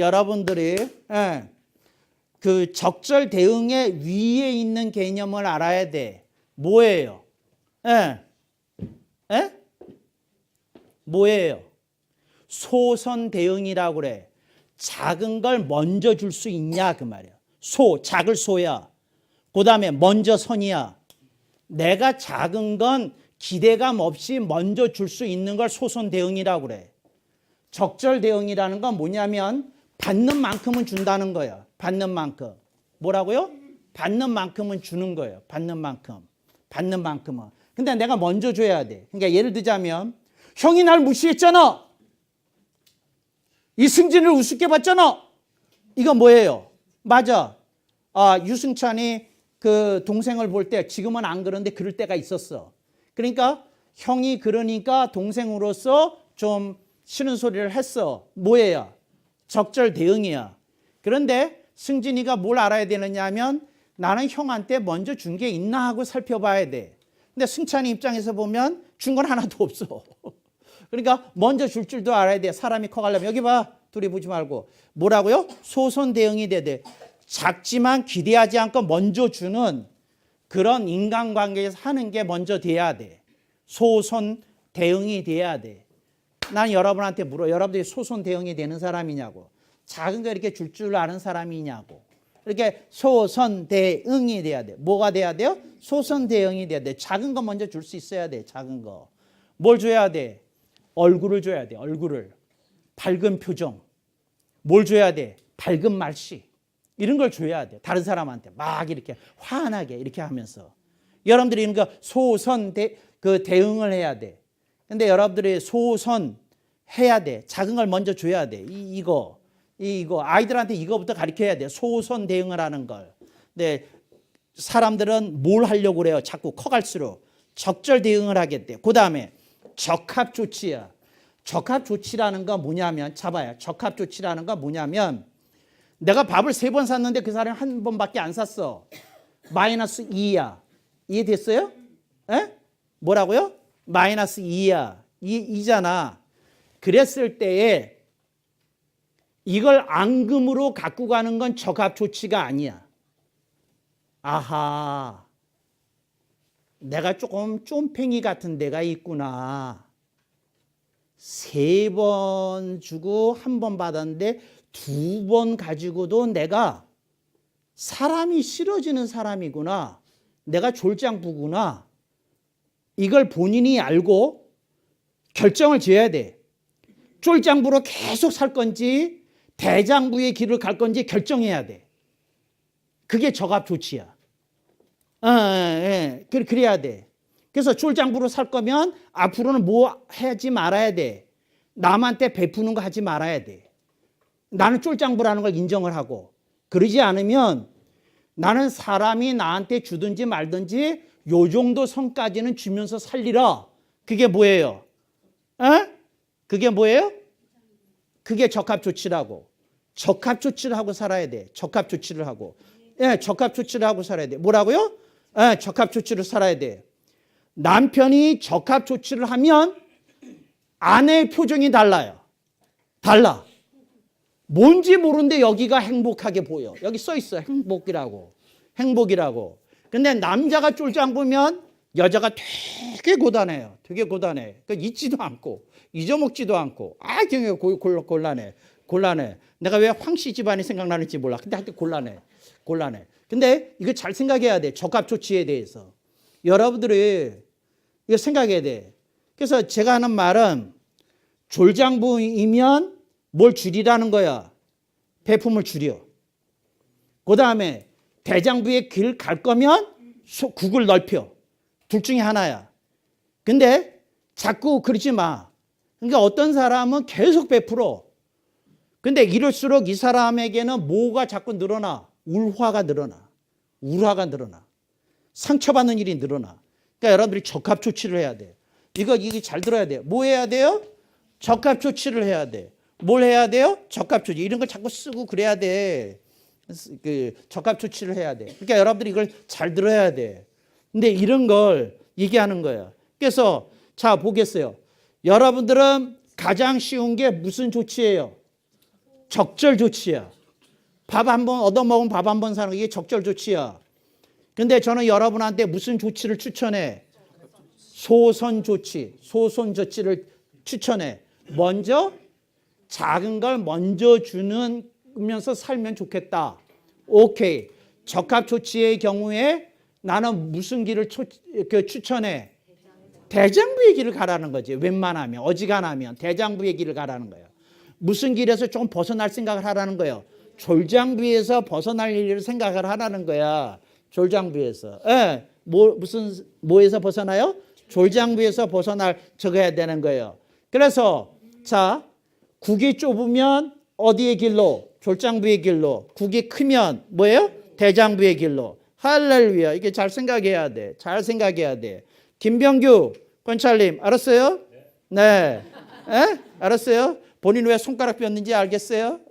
그 적절 대응의 위에 있는 개념을 알아야 돼. 뭐예요? 뭐예요? 소선 대응이라고 그래. 작은 걸 먼저 줄 수 있냐 그 말이야. 작을 소야. 그 다음에 먼저 선이야. 내가 작은 건 기대감 없이 먼저 줄 수 있는 걸 소선 대응이라고 그래. 적절 대응이라는 건 뭐냐면 받는 만큼은 준다는 거야. 받는 만큼. 뭐라고요? 받는 만큼은 주는 거예요. 받는 만큼. 받는 만큼은. 근데 내가 먼저 줘야 돼. 그러니까 예를 들자면 형이 날 무시했잖아. 이승진을 우습게 봤잖아. 이거 뭐예요? 맞아. 유승찬이 그 동생을 볼 때 지금은 안 그런데 그럴 때가 있었어. 그러니까 형이 그러니까 동생으로서 좀 싫은 소리를 했어. 뭐예요? 적절 대응이야. 그런데 승진이가 뭘 알아야 되느냐 하면 나는 형한테 먼저 준 게 있나 하고 살펴봐야 돼. 근데 승찬이 입장에서 보면 준 건 하나도 없어. 그러니까 먼저 줄 줄도 알아야 돼. 사람이 커가려면. 여기 봐. 둘이 보지 말고. 뭐라고요? 소선 대응이 돼야 돼. 작지만 기대하지 않고 먼저 주는 그런 인간관계에서 하는 게 먼저 돼야 돼. 소선 대응이 돼야 돼. 난 여러분한테 물어. 여러분들이 소선 대응이 되는 사람이냐고. 작은 거 이렇게 줄 줄 아는 사람이냐고. 이렇게 소선 대응이 돼야 돼. 뭐가 돼야 돼요? 소선 대응이 돼야 돼. 작은 거 먼저 줄 수 있어야 돼. 작은 거. 뭘 줘야 돼? 얼굴을 줘야 돼. 얼굴을. 밝은 표정. 뭘 줘야 돼? 밝은 말씨. 이런 걸 줘야 돼. 다른 사람한테 막 이렇게 환하게 이렇게 하면서. 여러분들이 이런 거 소선 대응을 해야 돼. 근데 여러분들이 소선 해야 돼. 작은 걸 먼저 줘야 돼. 이거 아이들한테 이거부터 가르쳐야 돼. 소선 대응을 하는 걸. 근데 사람들은 뭘 하려고 그래요? 자꾸 커갈수록 적절 대응을 하겠대. 그 다음에 적합 조치야. 적합 조치라는 건 뭐냐면 잡아요. 적합 조치라는 건 뭐냐면 내가 밥을 3번 샀는데 그 사람이 1번밖에 안 샀어. 마이너스 2야. 이해됐어요? 에? 뭐라고요? 마이너스 2야. 2잖아. 그랬을 때에 이걸 앙금으로 갖고 가는 건 적합 조치가 아니야. 아하. 내가 조금 쫌팽이 같은 데가 있구나. 3번 주고 1번 받았는데 2번 가지고도 내가 사람이 싫어지는 사람이구나. 내가 졸장부구나. 이걸 본인이 알고 결정을 지어야 돼. 쫄장부로 계속 살 건지 대장부의 길을 갈 건지 결정해야 돼. 그게 적합 조치야. 그래야 돼. 그래서 쫄장부로 살 거면 앞으로는 뭐 하지 말아야 돼. 남한테 베푸는 거 하지 말아야 돼. 나는 쫄장부라는 걸 인정을 하고. 그러지 않으면 나는 사람이 나한테 주든지 말든지 요 정도 선까지는 주면서 살리라. 그게 뭐예요? 그게 뭐예요? 그게 적합 조치라고. 적합 조치를 하고 살아야 돼. 적합 조치를 하고. 적합 조치를 하고 살아야 돼. 뭐라고요? 적합 조치를 살아야 돼. 남편이 적합 조치를 하면 아내의 표정이 달라요. 달라. 뭔지 모르는데 여기가 행복하게 보여. 여기 써 있어. 행복이라고. 행복이라고. 근데 남자가 쫄장부면 여자가 되게 고단해요. 되게 고단해. 잊지도 않고 잊어먹지도 않고 굉장히 곤란해. 곤란해. 내가 왜 황씨 집안이 생각나는지 몰라. 근데 하여튼 곤란해. 곤란해. 근데 이거 잘 생각해야 돼. 적합 조치에 대해서. 여러분들이 이거 생각해야 돼. 그래서 제가 하는 말은 졸장부이면 뭘 줄이라는 거야? 배품을 줄여. 그 다음에 대장부의 길 갈 거면 국을 넓혀. 둘 중에 하나야. 근데 자꾸 그러지 마. 그러니까 어떤 사람은 계속 베풀어. 근데 이럴수록 이 사람에게는 뭐가 자꾸 늘어나? 울화가 늘어나. 울화가 늘어나. 상처받는 일이 늘어나. 그러니까 여러분들이 적합 조치를 해야 돼. 이거 잘 들어야 돼요. 뭐 해야 돼요? 적합 조치를 해야 돼. 뭘 해야 돼요? 적합 조치. 이런 걸 자꾸 쓰고 그래야 돼. 적합 조치를 해야 돼. 그러니까 여러분들이 이걸 잘 들어야 돼. 근데 이런 걸 얘기하는 거예요. 그래서 자 보겠어요. 여러분들은 가장 쉬운 게 무슨 조치예요? 적절 조치야. 밥 한 번 얻어먹으면 밥 한 번 사는 게 이게 적절 조치야. 근데 저는 여러분한테 무슨 조치를 추천해? 소선 조치. 소선 조치를 추천해. 먼저 작은 걸 먼저 주면서 살면 좋겠다. 오케이. 적합 조치의 경우에 나는 무슨 길을 추천해? 대장부의 길을 가라는 거지. 웬만하면. 어지간하면 대장부의 길을 가라는 거예요. 무슨 길에서 조금 벗어날 생각을 하라는 거예요. 졸장부에서 벗어날 일을 생각을 하라는 거야. 졸장부에서. 뭐에서 벗어나요? 졸장부에서 벗어날 적어야 되는 거예요. 그래서 자 국이 좁으면 어디의 길로? 졸장부의 길로. 국이 크면 뭐예요? 대장부의 길로. 할렐루야. 이게 잘 생각해야 돼. 잘 생각해야 돼. 김병규 권찰님 알았어요? 네. 알았어요? 본인 왜 손가락 뼈는지 알겠어요?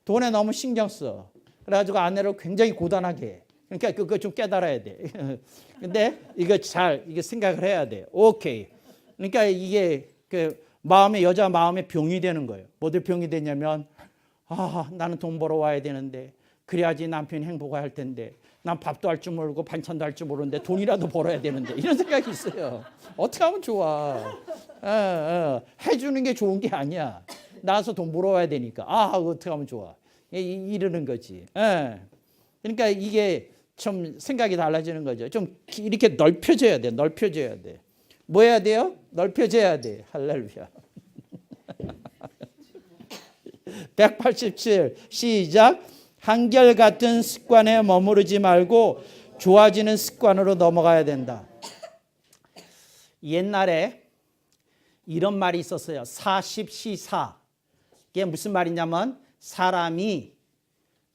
돈에 너무 신경 써. 그래가지고 아내를 굉장히 고단하게 해. 그러니까 그거 좀 깨달아야 돼. 근데 이거 생각을 해야 돼. 오케이. 그러니까 이게 여자 마음에 병이 되는 거예요. 뭐들 병이 되냐면, 나는 돈 벌어 와야 되는데, 그래야지 남편이 행복할 텐데, 난 밥도 할 줄 모르고 반찬도 할 줄 모르는데 돈이라도 벌어야 되는데, 이런 생각이 있어요. 어떻게 하면 좋아? 해주는 게 좋은 게 아니야. 나와서 돈 벌어와야 되니까. 어떻게 하면 좋아? 이러는 거지. 그러니까 이게 좀 생각이 달라지는 거죠. 좀 이렇게 넓혀져야 돼. 넓혀져야 돼. 뭐 해야 돼요? 넓혀져야 돼. 할렐루야. 187 시작. 한결같은 습관에 머무르지 말고 좋아지는 습관으로 넘어가야 된다. 옛날에 이런 말이 있었어요. 40시사. 이게 무슨 말이냐면 사람이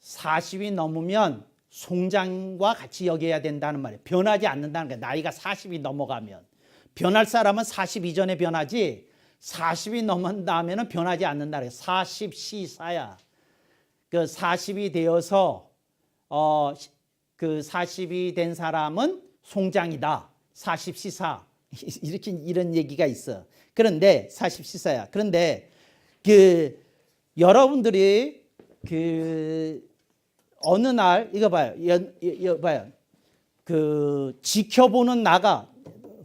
40이 넘으면 송장과 같이 여겨야 된다는 말이에요. 변하지 않는다는 거예요. 나이가 40이 넘어가면. 변할 사람은 40 이전에 변하지 40이 넘은 다음에는 변하지 않는다는 거예요. 40시사야. 그 40이 되어서 그 40이 된 사람은 송장이다. 40시사. 이렇게 이런 얘기가 있어. 그런데 40시사야. 그런데 여러분들이 어느 날 이거 봐요. 이거 봐요. 지켜보는 나가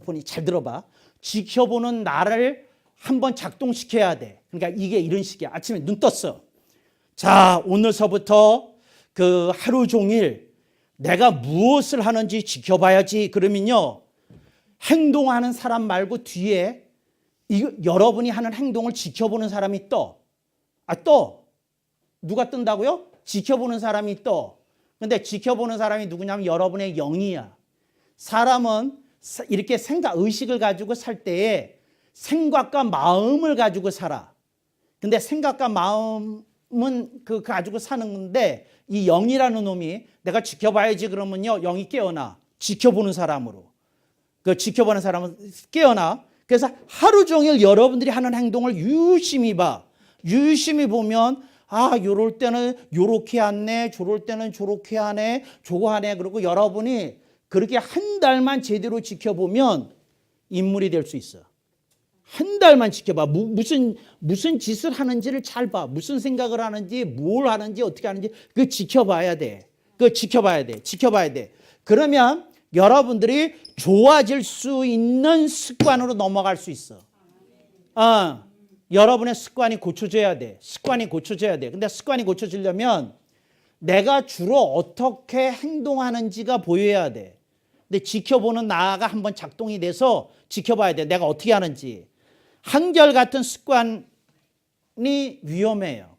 보니 잘 들어봐. 지켜보는 나를 한번 작동시켜야 돼. 그러니까 이게 이런 식이야. 아침에 눈 떴어. 자, 오늘서부터 하루 종일 내가 무엇을 하는지 지켜봐야지. 그러면요, 행동하는 사람 말고 뒤에 여러분이 하는 행동을 지켜보는 사람이 떠. 누가 뜬다고요? 지켜보는 사람이 떠. 근데 지켜보는 사람이 누구냐면 여러분의 영이야. 사람은 이렇게 의식을 가지고 살 때에 생각과 마음을 가지고 살아. 근데 생각과 마음은 가지고 사는 건데 이 영이라는 놈이 내가 지켜봐야지 그러면요, 영이 깨어나. 지켜보는 사람으로. 지켜보는 사람은 깨어나. 그래서 하루 종일 여러분들이 하는 행동을 유심히 봐. 유심히 보면 요럴 때는 요렇게 하네, 저럴 때는 저렇게 하네, 저거 하네. 그리고 여러분이 그렇게 한 달만 제대로 지켜보면 인물이 될 수 있어. 한 달만 지켜봐. 무슨 짓을 하는지를 잘 봐. 무슨 생각을 하는지, 뭘 하는지, 어떻게 하는지 그거 지켜봐야 돼. 지켜봐야 돼. 그러면 여러분들이 좋아질 수 있는 습관으로 넘어갈 수 있어. 여러분의 습관이 고쳐져야 돼. 근데 습관이 고쳐지려면 내가 주로 어떻게 행동하는지가 보여야 돼. 근데 지켜보는 나가 한번 작동이 돼서 지켜봐야 돼. 내가 어떻게 하는지. 한결같은 습관이 위험해요.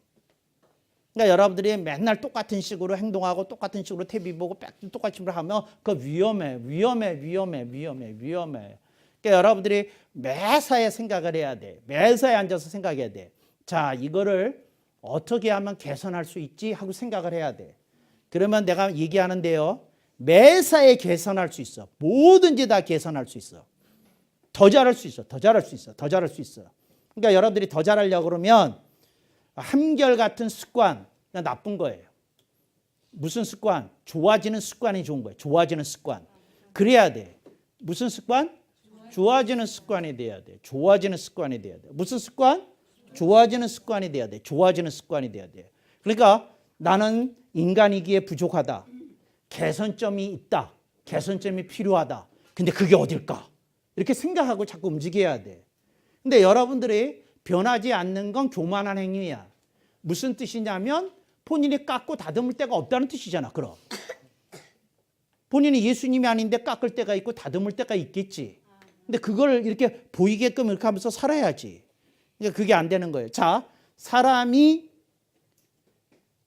그러니까 여러분들이 맨날 똑같은 식으로 행동하고 똑같은 식으로 TV 보고 똑같은 식으로 하면 그거 위험해. 그러니까 여러분들이 매사에 생각을 해야 돼. 매사에 앉아서 생각해야 돼. 자, 이거를 어떻게 하면 개선할 수 있지 하고 생각을 해야 돼. 그러면 내가 얘기하는데요, 매사에 개선할 수 있어. 뭐든지 다 개선할 수 있어. 더 잘할 수 있어. 그러니까 여러분들이 더 잘하려고 그러면 한결같은 습관, 나쁜 거예요. 무슨 습관? 좋아지는 습관이 좋은 거예요. 좋아지는 습관. 그래야 돼. 무슨 습관? 좋아지는 습관이 돼야 돼. 무슨 습관? 좋아지는 습관이 돼야 돼. 그러니까 나는 인간이기에 부족하다. 개선점이 있다. 개선점이 필요하다. 근데 그게 어딜까? 이렇게 생각하고 자꾸 움직여야 돼. 근데 여러분들이 변하지 않는 건 교만한 행위야. 무슨 뜻이냐면 본인이 깎고 다듬을 때가 없다는 뜻이잖아. 그럼 본인이 예수님이 아닌데 깎을 때가 있고 다듬을 때가 있겠지. 근데 그걸 이렇게 보이게끔 이렇게 하면서 살아야지. 그러니까 그게 안 되는 거예요. 자, 사람이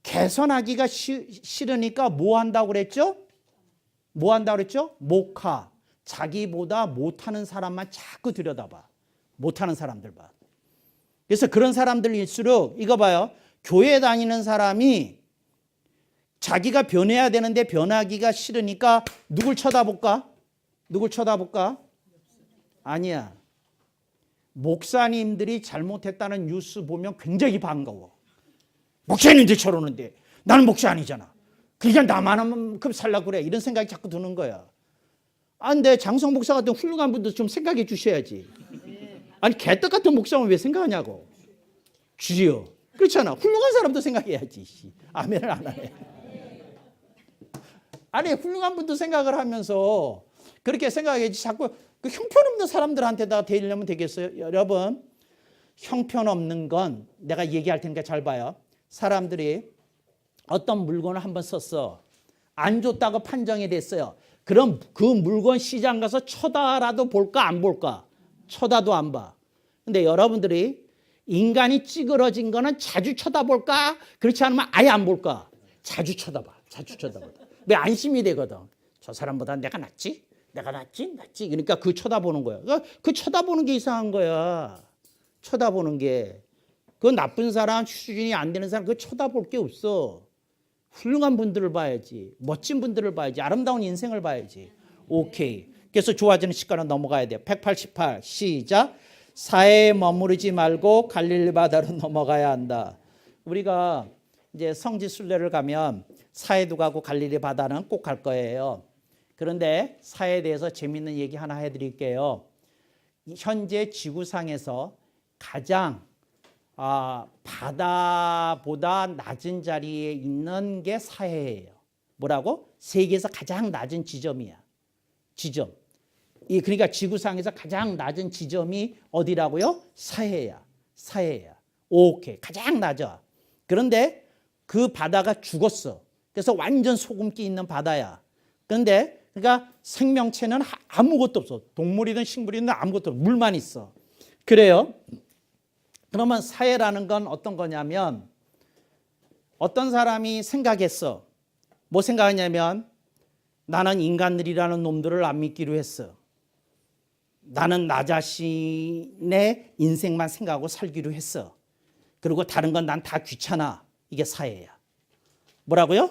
개선하기가 싫으니까 뭐 한다고 그랬죠? 목하. 자기보다 못하는 사람만 자꾸 들여다봐. 못하는 사람들 봐. 그래서 그런 사람들일수록 이거 봐요. 교회 다니는 사람이 자기가 변해야 되는데 변하기가 싫으니까 누굴 쳐다볼까? 아니야. 목사님들이 잘못했다는 뉴스 보면 굉장히 반가워. 목사님들 저러는데 나는 목사 아니잖아. 그러니까 나만큼 살라고 그래. 이런 생각이 자꾸 드는 거야. 아, 근데 장성 목사 같은 훌륭한 분도 좀 생각해 주셔야지. 아니, 개떡 같은 목사는 왜 생각하냐고. 주여. 그렇잖아. 훌륭한 사람도 생각해야지. 아멘을 안 하네. 아니, 훌륭한 분도 생각을 하면서 그렇게 생각해야지. 자꾸 그 형편없는 사람들한테다 대리려면 되겠어요? 여러분, 형편없는 건 내가 얘기할 테니까 잘 봐요. 사람들이 어떤 물건을 한번 썼어. 안 좋다고 판정이 됐어요. 그럼 그 물건 시장 가서 쳐다라도 볼까 안 볼까? 쳐다도 안 봐. 근데 여러분들이 인간이 찌그러진 거는 자주 쳐다볼까? 그렇지 않으면 아예 안 볼까? 자주 쳐다봐. 자주 쳐다봐. 왜 안심이 되거든. 저 사람보다 내가 낫지? 내가 낫지? 낫지? 그러니까 그 쳐다보는 거야. 그 쳐다보는 게 이상한 거야. 쳐다보는 게. 그 나쁜 사람, 수준이 안 되는 사람, 그거 쳐다볼 게 없어. 훌륭한 분들을 봐야지. 멋진 분들을 봐야지. 아름다운 인생을 봐야지. 오케이. 그래서 좋아지는 시간으로 넘어가야 돼요. 188 시작. 사해에 머무르지 말고 갈릴리 바다로 넘어가야 한다. 우리가 이제 성지 순례를 가면 사해도 가고 갈릴리 바다는 꼭 갈 거예요. 그런데 사해에 대해서 재밌는 얘기 하나 해드릴게요. 현재 지구상에서 가장 바다보다 낮은 자리에 있는 게 사해예요. 뭐라고? 세계에서 가장 낮은 지점이야. 지점. 그러니까 지구상에서 가장 낮은 지점이 어디라고요? 사해야. 사해야. 오케이. 가장 낮아. 그런데 그 바다가 죽었어. 그래서 완전 소금기 있는 바다야. 그런데 그러니까 생명체는 아무것도 없어. 동물이든 식물이든 아무것도 없어. 물만 있어. 그래요. 그러면 사해라는 건 어떤 거냐면 어떤 사람이 생각했어. 뭐 생각하냐면 나는 인간들이라는 놈들을 안 믿기로 했어. 나는 나 자신의 인생만 생각하고 살기로 했어. 그리고 다른 건 난 다 귀찮아. 이게 사해야. 뭐라고요?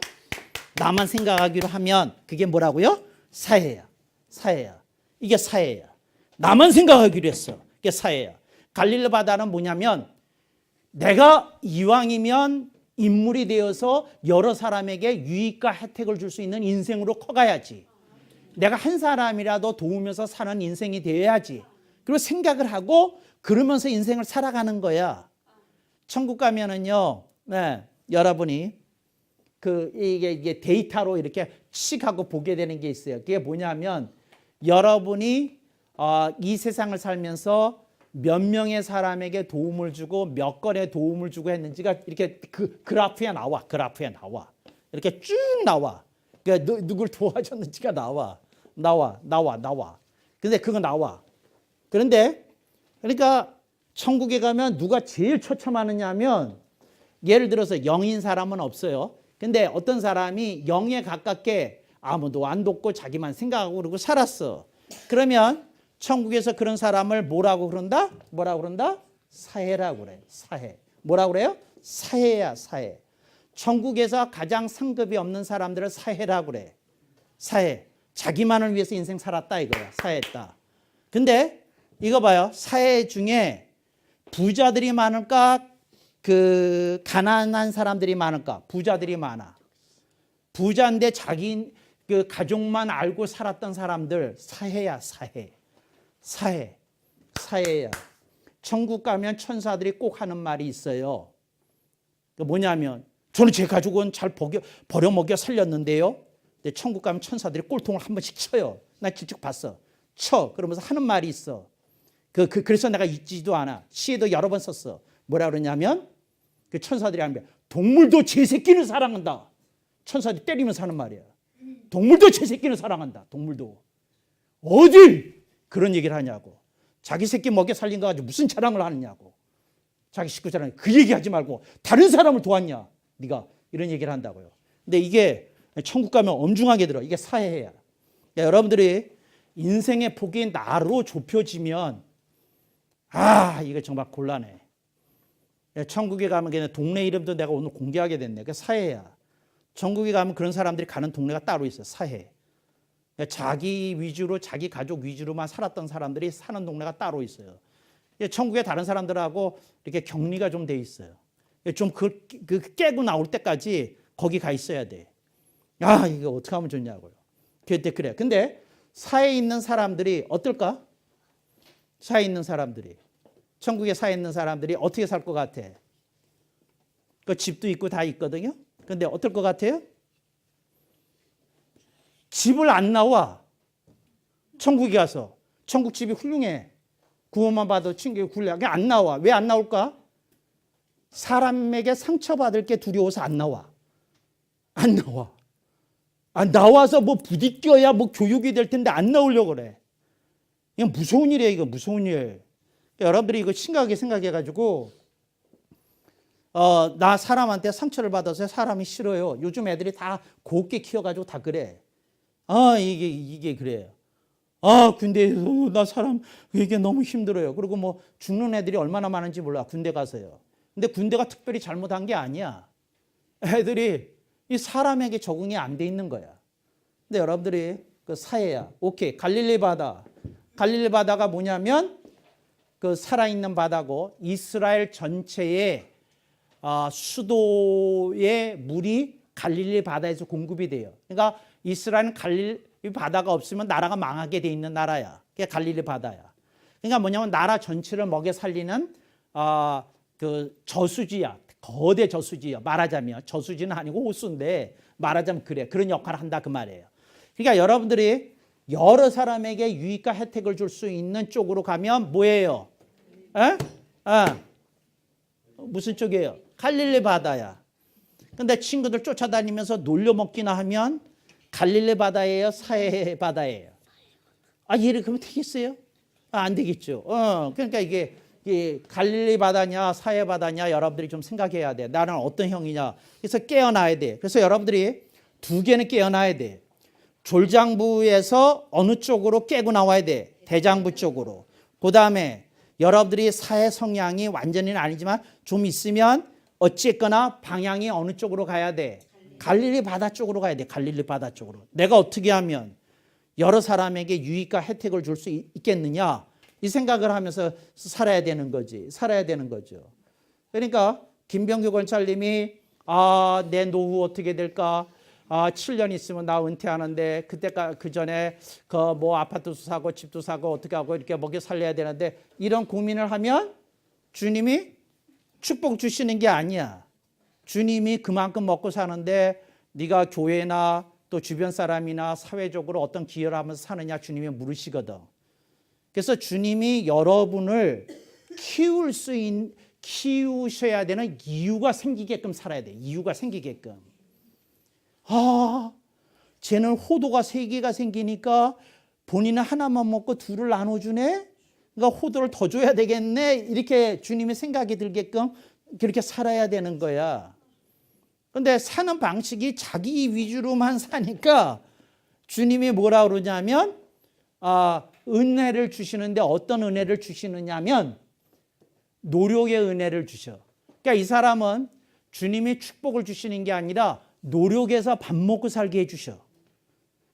나만 생각하기로 하면 그게 뭐라고요? 사해야. 사해야. 이게 사해야. 나만 생각하기로 했어. 이게 사해야. 갈릴리 바다는 뭐냐면 내가 이왕이면 인물이 되어서 여러 사람에게 유익과 혜택을 줄 수 있는 인생으로 커가야지. 내가 한 사람이라도 도우면서 사는 인생이 되어야지. 그리고 생각을 하고 그러면서 인생을 살아가는 거야. 천국 가면은요, 네, 여러분이 이게 데이터로 이렇게 칙하고 보게 되는 게 있어요. 그게 뭐냐면 여러분이 이 세상을 살면서 몇 명의 사람에게 도움을 주고 몇 건의 도움을 주고 했는지가 이렇게 그래프에 나와. 그래프에 나와. 이렇게 쭉 나와. 그러니까 누굴 도와줬는지가 나와. 근데 그거 나와. 그런데 그러니까 천국에 가면 누가 제일 처참하느냐 하면 예를 들어서 영인 사람은 없어요. 근데 어떤 사람이 영에 가깝게 아무도 안 돕고 자기만 생각하고 그러고 살았어. 그러면 천국에서 그런 사람을 뭐라고 그런다? 뭐라고 그런다? 사해라고 그래. 사해. 뭐라고 그래요? 사해야, 사해. 천국에서 가장 상급이 없는 사람들을 사해라고 그래. 사해. 자기만을 위해서 인생 살았다 이거야. 사해했다. 근데 이거 봐요. 사해 중에 부자들이 많을까? 가난한 사람들이 많을까? 부자들이 많아. 부자인데 자기 가족만 알고 살았던 사람들 사해야, 사해. 사해야. 천국 가면 천사들이 꼭 하는 말이 있어요. 뭐냐면 저는 제 가족은 잘 버려먹여 살렸는데요. 근데 천국 가면 천사들이 꼴통을 한 번씩 쳐요. 나 직접 봤어. 쳐. 그러면서 하는 말이 있어. 그래서 내가 잊지도 않아. 시에도 여러 번 썼어. 뭐라 그러냐면 그 천사들이 하는 말. 동물도 제 새끼를 사랑한다. 천사들이 때리면서 하는 말이야. 동물도 제 새끼를 사랑한다. 동물도. 어딜 그런 얘기를 하냐고. 자기 새끼 먹여 살린 거 가지고 무슨 자랑을 하느냐고. 자기 식구 자랑. 그 얘기하지 말고 다른 사람을 도왔냐. 네가 이런 얘기를 한다고요. 근데 이게 천국 가면 엄중하게 들어. 이게 사해야. 여러분들이 인생의 폭이 나로 좁혀지면 이거 정말 곤란해. 천국에 가면 그냥 동네 이름도 내가 오늘 공개하게 됐네. 그 사해야. 천국에 가면 그런 사람들이 가는 동네가 따로 있어. 사해. 자기 위주로 자기 가족 위주로만 살았던 사람들이 사는 동네가 따로 있어요. 천국에 다른 사람들하고 이렇게 격리가 좀 돼 있어요. 좀 깨고 나올 때까지 거기 가 있어야 돼. 아, 이거 어떻게 하면 좋냐고요. 그때 그래. 근데 사회에 있는 사람들이 어떨까? 사회에 있는 사람들이, 천국에 사회에 있는 사람들이 어떻게 살 것 같아? 그 집도 있고 다 있거든요. 근데 어떨 것 같아요? 집을 안 나와. 천국에 가서. 천국 집이 훌륭해. 구원만 받아 친구가 굴려. 안 나와. 왜 안 나올까? 사람에게 상처받을 게 두려워서 안 나와. 안 나와. 나와서 뭐 부딪혀야 뭐 교육이 될 텐데 안 나오려고 그래. 이건 무서운 일이에요. 이거 무서운 일. 여러분들이 이거 심각하게 생각해가지고 나 사람한테 상처를 받아서 사람이 싫어요. 요즘 애들이 다 곱게 키워가지고 다 그래. 이게 그래요. 군대에서 나 사람 이게 너무 힘들어요. 그리고 뭐 죽는 애들이 얼마나 많은지 몰라. 군대 가서요. 근데 군대가 특별히 잘못한 게 아니야. 애들이 이 사람에게 적응이 안 돼 있는 거야. 근데 여러분들이 그 사회야. 오케이. 갈릴리 바다. 갈릴리 바다가 뭐냐면 그 살아있는 바다고 이스라엘 전체의 수도의 물이 갈릴리 바다에서 공급이 돼요. 그러니까 이스라엘은 갈릴리 바다가 없으면 나라가 망하게 돼 있는 나라야. 그게 갈릴리 바다야. 그러니까 뭐냐면 나라 전체를 먹여 살리는 그 저수지야. 거대 저수지야. 말하자면 저수지는 아니고 호수인데 말하자면 그래. 그런 역할을 한다 그 말이에요. 그러니까 여러분들이 여러 사람에게 유익과 혜택을 줄 수 있는 쪽으로 가면 뭐예요? 무슨 쪽이에요? 갈릴리 바다야. 근데 친구들 쫓아다니면서 놀려먹기나 하면 갈릴리 바다예요? 사해 바다예요? 이해를 그러면 되겠어요? 안 되겠죠. 그러니까 이게 갈릴리 바다냐 사해 바다냐 여러분들이 좀 생각해야 돼. 나는 어떤 형이냐. 그래서 깨어나야 돼. 그래서 여러분들이 두 개는 깨어나야 돼. 졸장부에서 어느 쪽으로 깨고 나와야 돼. 대장부 쪽으로. 그 다음에 여러분들이 사회 성향이 완전히는 아니지만 좀 있으면 어쨌거나 방향이 어느 쪽으로 가야 돼. 갈릴리 바다 쪽으로 가야 돼. 갈릴리 바다 쪽으로. 내가 어떻게 하면 여러 사람에게 유익과 혜택을 줄 수 있겠느냐. 이 생각을 하면서 살아야 되는 거지. 살아야 되는 거죠. 그러니까 김병규 권찰님이 내 노후 어떻게 될까? 7년 있으면 나 은퇴하는데 그때까지 그 전에 그 뭐 아파트도 사고 집도 사고 어떻게 하고 이렇게 먹여 살려야 되는데 이런 고민을 하면 주님이 축복 주시는 게 아니야. 주님이 그만큼 먹고 사는데 네가 교회나 또 주변 사람이나 사회적으로 어떤 기여를 하면서 사느냐 주님이 물으시거든. 그래서 주님이 여러분을 키우셔야 되는 이유가 생기게끔 살아야 돼. 이유가 생기게끔. 쟤는 호도가 3개가 생기니까 본인은 하나만 먹고 둘을 나눠주네? 그러니까 호도를 더 줘야 되겠네? 이렇게 주님의 생각이 들게끔 그렇게 살아야 되는 거야. 근데 사는 방식이 자기 위주로만 사니까 주님이 뭐라 그러냐면 은혜를 주시는데 어떤 은혜를 주시느냐면 노력의 은혜를 주셔. 그러니까 이 사람은 주님이 축복을 주시는 게 아니라 노력해서 밥 먹고 살게 해주셔.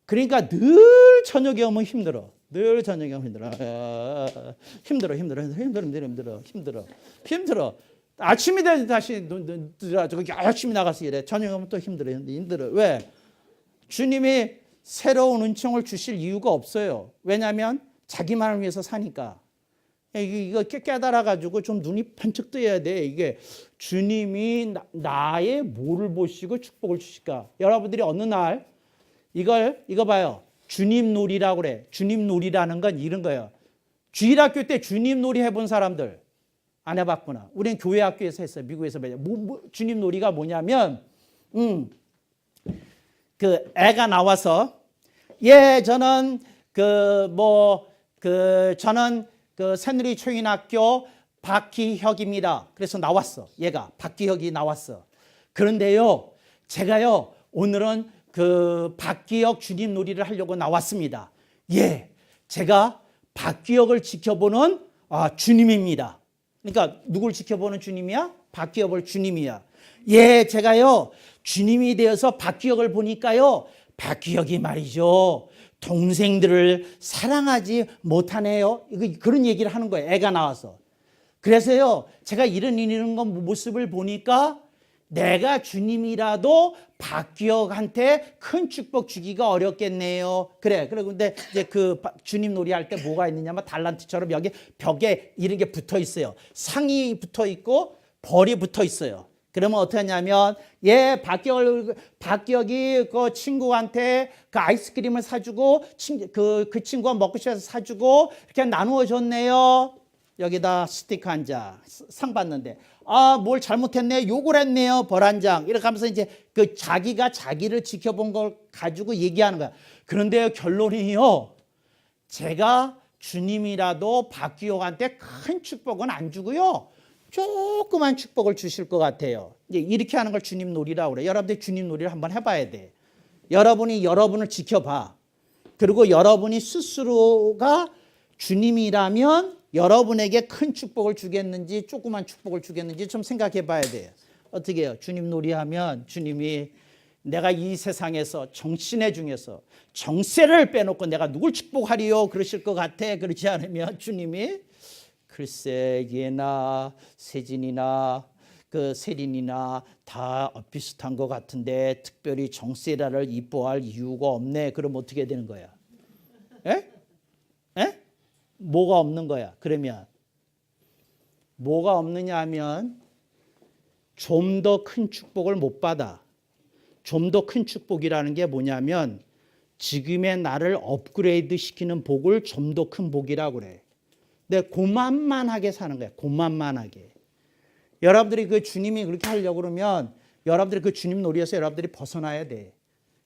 그러니까 늘 저녁에 오면 힘들어. 늘 저녁에 오면 힘들어. 아침이 되면 다시 열심히 나가서 일해. 저녁에 오면 또 힘들어. 왜? 주님이 새로운 은총을 주실 이유가 없어요. 왜냐하면 자기만을 위해서 사니까. 이거 깨달아가지고 좀 눈이 번쩍 뜨여야 돼. 이게 주님이 나의 뭐를 보시고 축복을 주실까. 여러분들이 어느 날 이거 봐요. 주님 놀이라고 그래. 주님 놀이라는 건 이런 거예요. 주일학교 때 주님 놀이 해본 사람들 안 해봤구나. 우리는 교회 학교에서 했어요. 미국에서. 주님 놀이가 뭐냐면 그 애가 나와서 저는 저는 새누리 초인학교 박기혁입니다. 그래서 나왔어. 얘가 박기혁이 나왔어. 그런데요, 제가요 오늘은 그 박기혁 주님 놀이를 하려고 나왔습니다. 제가 박기혁을 지켜보는 주님입니다. 그러니까 누굴 지켜보는 주님이야? 박기혁을 주님이야. 제가요 주님이 되어서 박기혁을 보니까요, 박기혁이 말이죠, 동생들을 사랑하지 못하네요. 그런 얘기를 하는 거예요. 애가 나와서. 그래서요, 제가 이런 모습을 보니까 내가 주님이라도 박기혁한테 큰 축복 주기가 어렵겠네요. 그래. 근데 이제 그 주님 놀이할 때 뭐가 있느냐면 달란트처럼 여기 벽에 이런 게 붙어 있어요. 상이 붙어 있고 벌이 붙어 있어요. 그러면 어떻게 하냐면 박기혁이 그 친구한테 그 아이스크림을 사주고 그 친구가 먹고 싶어서 사주고 이렇게 나누어 줬네요. 여기다 스티커 한 장, 상 받는데 뭘 잘못했네, 욕을 했네요, 벌 한 장. 이렇게 하면서 이제 그 자기가 자기를 지켜본 걸 가지고 얘기하는 거야. 그런데 결론이요, 제가 주님이라도 박기혁한테 큰 축복은 안 주고요, 조그만 축복을 주실 것 같아요. 이제 이렇게 하는 걸 주님 놀이라고 그래. 여러분들 주님 놀이를 한번 해봐야 돼. 여러분이 여러분을 지켜봐. 그리고 여러분이 스스로가 주님이라면 여러분에게 큰 축복을 주겠는지 조그만 축복을 주겠는지 좀 생각해 봐야 돼요. 어떻게 해요? 주님 놀이하면 주님이 내가 이 세상에서 정신의 중에서 정세를 빼놓고 내가 누굴 축복하리요 그러실 것 같아. 그렇지 않으면 주님이 글쎄 얘나 세진이나 그 세린이나 다 비슷한 것 같은데 특별히 정세라를 이뻐할 이유가 없네. 그럼 어떻게 되는 거야? 에? 에? 뭐가 없는 거야? 그러면 뭐가 없느냐 하면 좀 더 큰 축복을 못 받아. 좀 더 큰 축복이라는 게 뭐냐면 지금의 나를 업그레이드 시키는 복을 좀 더 큰 복이라고 그래. 근데 고만만하게 사는 거야. 고만만하게. 여러분들이 그 주님이 그렇게 하려고 그러면 여러분들이 그 주님 놀이에서 여러분들이 벗어나야 돼.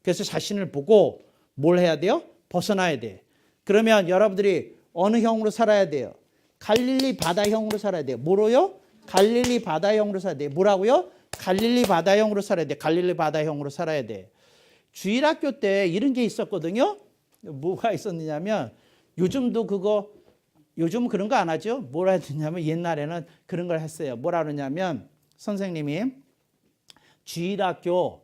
그래서 자신을 보고 뭘 해야 돼요? 벗어나야 돼. 그러면 여러분들이 어느 형으로 살아야 돼요? 갈릴리 바다형으로 살아야 돼요. 뭐로요? 갈릴리 바다형으로 살아야 돼요. 뭐라고요? 갈릴리 바다형으로 살아야 돼. 갈릴리 바다형으로 살아야 돼. 주일학교 때 이런 게 있었거든요. 뭐가 있었느냐면 요즘도 요즘 그런 거 안 하죠. 뭐라 했냐면 옛날에는 그런 걸 했어요. 뭐라 그러냐면 선생님이 주일학교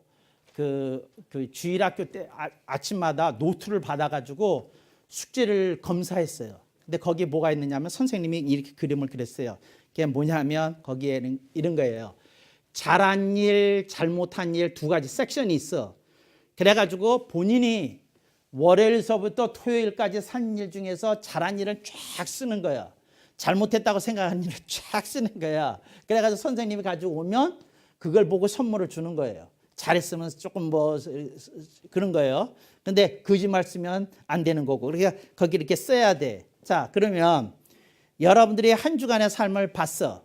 주일학교 때 아침마다 노트를 받아가지고 숙제를 검사했어요. 근데 거기에 뭐가 있느냐면 선생님이 이렇게 그림을 그렸어요. 그게 뭐냐면 거기에는 이런 거예요. 잘한 일, 잘못한 일 두 가지 섹션이 있어. 그래가지고 본인이 월요일서부터 토요일까지 산 일 중에서 잘한 일을 쫙 쓰는 거야. 잘못했다고 생각한 일을 쫙 쓰는 거야. 그래가지고 선생님이 가지고 오면 그걸 보고 선물을 주는 거예요. 잘했으면 조금 그런 거예요. 근데 거짓말 쓰면 안 되는 거고. 그러니까 거기 이렇게 써야 돼. 자, 그러면 여러분들이 한 주간의 삶을 봤어.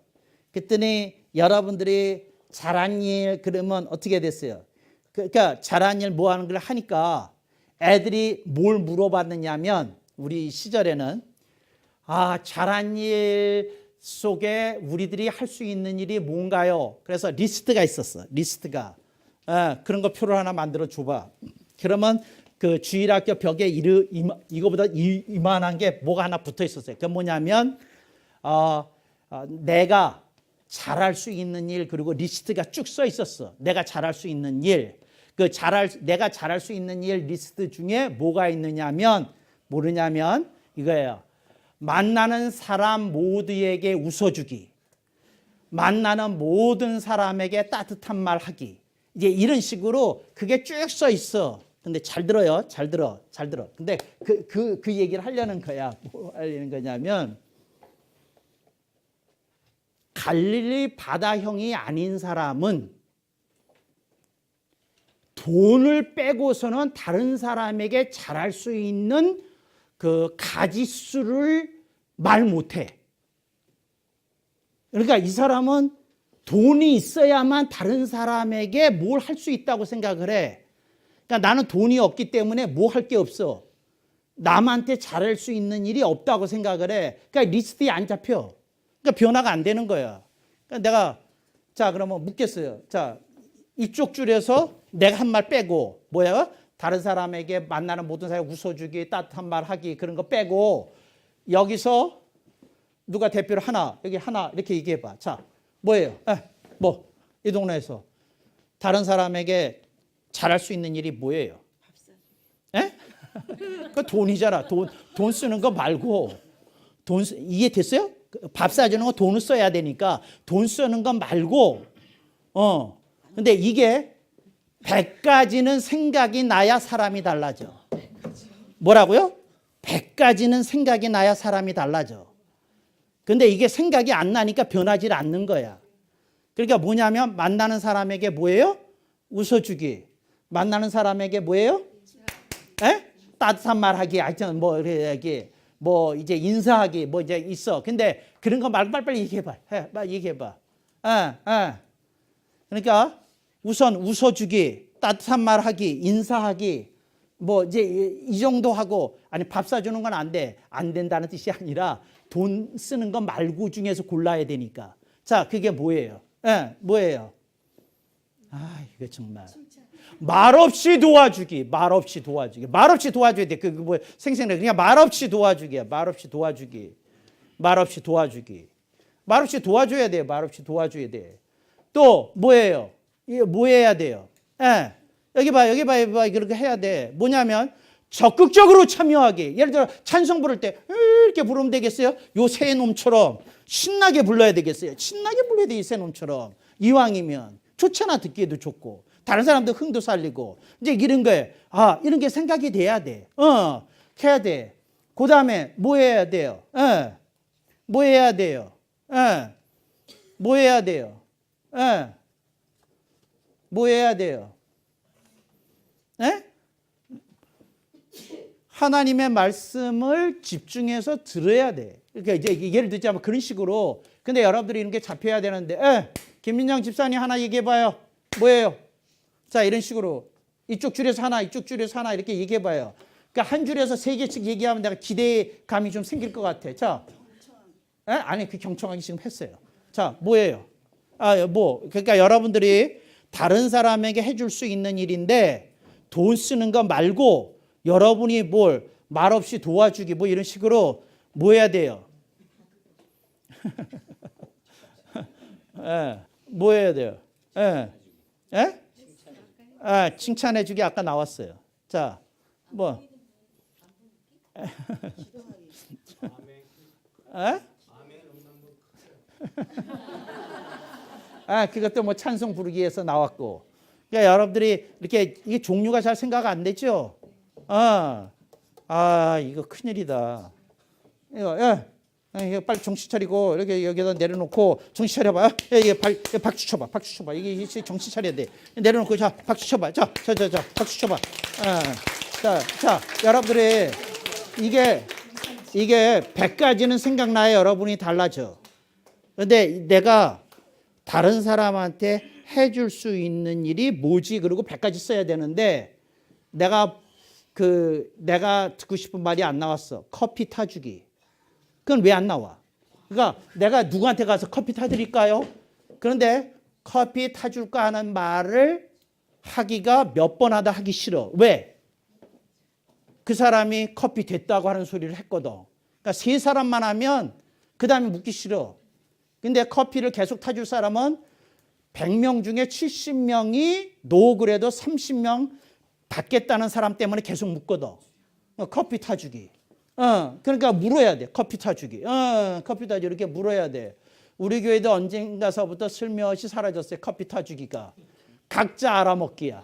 그랬더니 여러분들이 잘한 일 그러면 어떻게 됐어요? 그러니까 잘한 일 뭐 하는 걸 하니까 애들이 뭘 물어봤느냐면 우리 시절에는 잘한 일 속에 우리들이 할 수 있는 일이 뭔가요? 그래서 리스트가 있었어. 리스트가. 그런 거 표를 하나 만들어 줘봐. 그러면 그 주일학교 벽에 이거보다 이만한 게 뭐가 하나 붙어 있었어요. 그게 뭐냐면 내가 잘할 수 있는 일 그리고 리스트가 쭉 써 있었어. 내가 잘할 수 있는 일. 내가 잘할 수 있는 일 리스트 중에 뭐가 있느냐면 모르냐면 이거예요. 만나는 사람 모두에게 웃어주기. 만나는 모든 사람에게 따뜻한 말 하기. 이제 이런 식으로 그게 쭉 써 있어. 근데 잘 들어요. 잘 들어. 근데 그 얘기를 하려는 거야. 뭐 하려는 거냐면 갈릴리 바다형이 아닌 사람은 돈을 빼고서는 다른 사람에게 잘할 수 있는 그 가지수를 말 못해. 그러니까 이 사람은 돈이 있어야만 다른 사람에게 뭘 할 수 있다고 생각을 해. 그러니까 나는 돈이 없기 때문에 뭐 할 게 없어. 남한테 잘할 수 있는 일이 없다고 생각을 해. 그러니까 리스트에 안 잡혀. 그러니까 변화가 안 되는 거야. 그러니까 내가 그러면 묻겠어요. 이쪽 줄에서 내가 한 말 빼고 뭐야? 다른 사람에게 만나는 모든 사람에게 웃어주기, 따뜻한 말 하기 그런 거 빼고 여기서 누가 대표로 여기 하나 이렇게 얘기해봐. 뭐예요? 이 동네에서 다른 사람에게 잘할 수 있는 일이 뭐예요? 그 돈이잖아. 돈 쓰는 거 말고 이해됐어요? 밥 사주는 거 돈을 써야 되니까 돈 쓰는 거 말고 근데 이게 100가지는 생각이 나야 사람이 달라져. 뭐라고요? 100가지는 생각이 나야 사람이 달라져. 근데 이게 생각이 안 나니까 변하지 않는 거야. 그러니까 뭐냐면 만나는 사람에게 뭐예요? 웃어주기. 만나는 사람에게 뭐예요? 에? 따뜻한 말하기. 하여튼 뭐 이렇게 뭐 이제 인사하기 뭐 이제 있어. 근데 그런 거 말고 빨리 얘기해봐. 빨리 얘기해봐. 그러니까 우선 웃어주기, 따뜻한 말하기, 인사하기. 뭐 이제 이 정도 하고 아니 밥 사주는 건 안 돼. 안 된다는 뜻이 아니라 돈 쓰는 거 말고 중에서 골라야 되니까. 자, 그게 뭐예요? 뭐예요? 아, 이거 정말. 말없이 도와주기. 말없이 도와주기. 말없이 도와줘야 돼. 그 뭐 생생해. 그냥 말없이 도와주기야. 말없이 도와주기. 말없이 도와주기. 말없이 도와줘야 돼요. 말없이 도와줘야 돼. 또 뭐예요? 이게 뭐 해야 돼요? 여기 봐. 여기 봐. 여기 봐. 그렇게 해야 돼. 뭐냐면 적극적으로 참여하기. 예를 들어 찬송 부를 때 이렇게 부르면 되겠어요? 요 새 놈처럼 신나게 불러야 되겠어요? 신나게 불러야 돼. 이 새 놈처럼. 이왕이면 좋잖아. 듣기에도 좋고 다른 사람들 흥도 살리고 이제 이런 거에 이런 게 생각이 돼야 돼. 해야 돼. 그 다음에 뭐 해야 돼요? 뭐 해야 돼요? 뭐 해야 돼요? 뭐 해야 돼요? 하나님의 말씀을 집중해서 들어야 돼. 그러니까 이제 예를 들자면 그런 식으로. 근데 여러분들이 이런 게 잡혀야 되는데, 김민정 집사님 하나 얘기해봐요. 뭐예요? 자, 이런 식으로 이쪽 줄에서 하나, 이쪽 줄에서 하나 이렇게 얘기해봐요. 그러니까 한 줄에서 3개씩 얘기하면 내가 기대감이 좀 생길 것 같아. 자, 아니 그 경청하기 지금 했어요. 자, 뭐예요? 그러니까 여러분들이 다른 사람에게 해줄 수 있는 일인데 돈 쓰는 거 말고 여러분이 뭘 말없이 도와주기 뭐 이런 식으로 뭐 해야 돼요? 뭐 해야 돼요? 칭찬해주기 아까 나왔어요. 자, 뭐? 그것도 뭐 찬송 부르기에서 나왔고. 그러니까 여러분들이 이렇게 이게 종류가 잘 생각 안 되죠? 이거 큰일이다. 이거 빨리 정신 차리고 이렇게 여기다 내려놓고 정신 차려봐. 이게 박수 쳐봐. 박수 쳐봐. 이게 정신 차려야 돼. 내려놓고 자 박수 쳐봐. 자 박수 쳐봐. 자 여러분들이 이게 100가지는 생각나야 여러분이 달라져. 근데 내가 다른 사람한테 해줄 수 있는 일이 뭐지? 그리고 100가지 써야 되는데 내가 듣고 싶은 말이 안 나왔어. 커피 타주기. 그건 왜 안 나와? 그러니까 내가 누구한테 가서 커피 타드릴까요? 그런데 커피 타줄까 하는 말을 하기가 몇 번 하다 하기 싫어. 왜? 그 사람이 커피 됐다고 하는 소리를 했거든. 그러니까 3사람만 하면 그 다음에 묻기 싫어. 근데 커피를 계속 타줄 사람은 100명 중에 70명이 노 그래도 30명 받겠다는 사람 때문에 계속 묻거든. 커피 타주기. 그러니까 물어야 돼. 커피 타주기. 커피 타주기 이렇게 물어야 돼. 우리 교회도 언젠가서부터 슬며시 사라졌어요. 커피 타주기가. 각자 알아먹기야.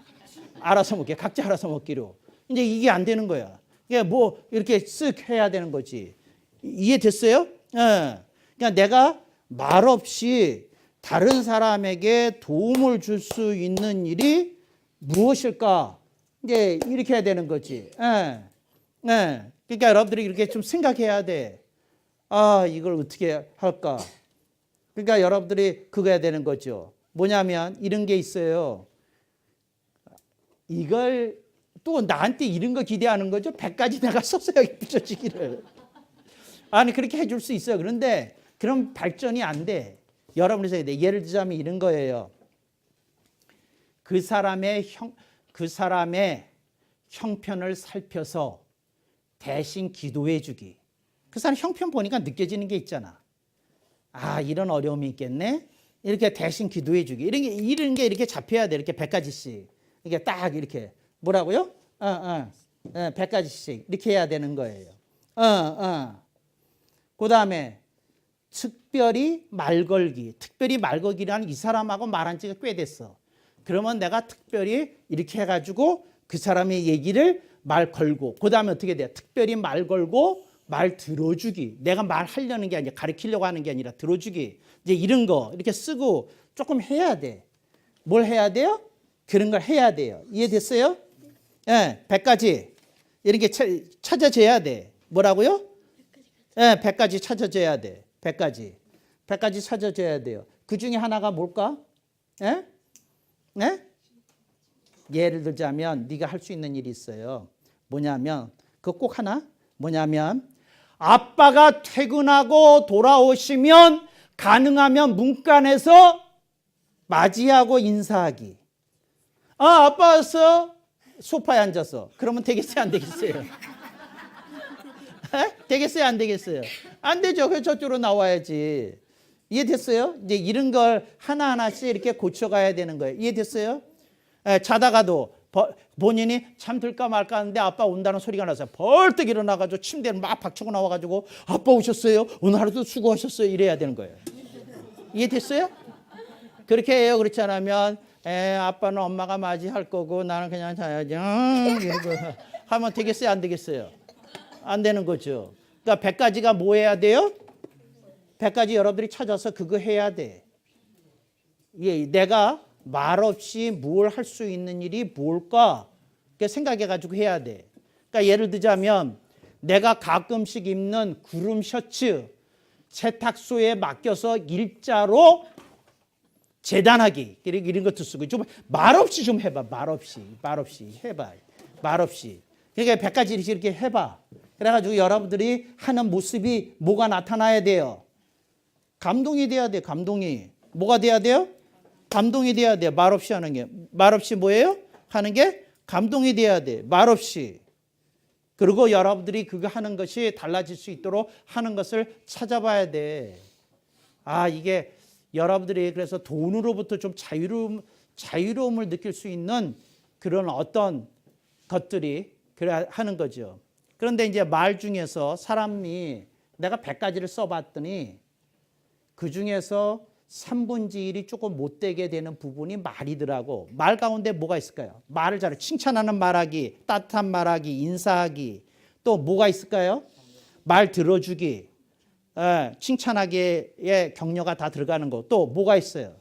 알아서 먹기. 각자 알아서 먹기로. 이제 이게 안 되는 거야. 이게 뭐 이렇게 쓱 해야 되는 거지. 이해됐어요? 그러니까 내가 말없이 다른 사람에게 도움을 줄 수 있는 일이 무엇일까? 이제 이렇게 해야 되는 거지. 그러니까 여러분들이 이렇게 좀 생각해야 돼. 이걸 어떻게 할까? 그러니까 여러분들이 그거 해야 되는 거죠. 뭐냐면 이런 게 있어요. 이걸 또 나한테 이런 거 기대하는 거죠. 100가지 내가 썼어요. 붙여지기를. 아니 그렇게 해줄 수 있어요. 그런데 그럼 발전이 안 돼. 여러분이 해야 돼. 예를 들자면 이런 거예요. 그 사람의 형편을 살펴서 대신 기도해 주기. 그 사람 형편 보니까 느껴지는 게 있잖아. 이런 어려움이 있겠네. 이렇게 대신 기도해 주기. 이런 게 이렇게 잡혀야 돼. 이렇게 100가지씩. 이게 딱 이렇게 뭐라고요? 100가지씩 이렇게 해야 되는 거예요. 그다음에 특별히 말 걸기라는 이 사람하고 말한 지가 꽤 됐어. 그러면 내가 특별히 이렇게 해가지고 그 사람의 얘기를 말 걸고, 그 다음에 어떻게 돼요? 특별히 말 걸고 말 들어주기. 내가 말하려는 게 아니라 가르치려고 하는 게 아니라 들어주기. 이제 이런 거 이렇게 쓰고 조금 해야 돼. 뭘 해야 돼요? 그런 걸 해야 돼요. 이해됐어요? 예, 100가지. 이런 게 찾아져야 돼. 뭐라고요? 예, 100가지 찾아져야 돼. 100가지. 100가지 찾아져야 돼요. 그 중에 하나가 뭘까? 예? 예? 예를 들자면 네가 할 수 있는 일이 있어요. 뭐냐면 그거 꼭 하나? 뭐냐면 아빠가 퇴근하고 돌아오시면 가능하면 문간에서 맞이하고 인사하기. 아, 아빠 왔어. 소파에 앉아서. 그러면 되겠어요, 안 되겠어요? 되겠어요, 안 되겠어요? 안 되죠. 그래서 저쪽으로 나와야지. 이해됐어요? 이제 이런 걸 하나하나씩 이렇게 고쳐가야 되는 거예요. 이해됐어요? 자다가도 본인이 잠들까 말까 하는데 아빠 온다는 소리가 나서 벌떡 일어나가지고 침대를 막 박치고 나와가지고 아빠 오셨어요? 오늘 하루도 수고하셨어요? 이래야 되는 거예요. 이해됐어요? 그렇게 해요. 그렇지 않으면 아빠는 엄마가 맞이할 거고 나는 그냥 자야지 하면 되겠어요? 안 되겠어요? 안 되는 거죠. 그러니까 100가지가 뭐 해야 돼요? 100가지 여러분들이 찾아서 그거 해야 돼. 예, 내가 말없이 뭘 할 수 있는 일이 뭘까? 생각해가지고 해야 돼. 그러니까 예를 들자면 내가 가끔씩 입는 구름 셔츠 세탁소에 맡겨서 일자로 재단하기 이런 것도 쓰고 좀 말없이 좀 해봐. 말없이 해봐. 말없이. 그러니까 100가지 이렇게 해봐. 그래가지고 여러분들이 하는 모습이 뭐가 나타나야 돼요? 감동이 돼야 돼. 감동이. 뭐가 돼야 돼요? 감동이 돼야 돼. 말없이 하는 게. 말없이 뭐예요? 하는 게 감동이 돼야 돼. 말없이. 그리고 여러분들이 그거 하는 것이 달라질 수 있도록 하는 것을 찾아봐야 돼. 아, 이게 여러분들이 그래서 돈으로부터 좀 자유로움을 느낄 수 있는 그런 어떤 것들이 그래 하는 거죠. 그런데 이제 말 중에서 사람이 내가 100가지를 써봤더니 그 중에서 3분의 1이 조금 못되게 되는 부분이 말이더라고. 말 가운데 뭐가 있을까요? 말을 잘해. 칭찬하는 말하기, 따뜻한 말하기, 인사하기. 또 뭐가 있을까요? 말 들어주기, 칭찬하기의 격려가 다 들어가는 거. 또 뭐가 있어요?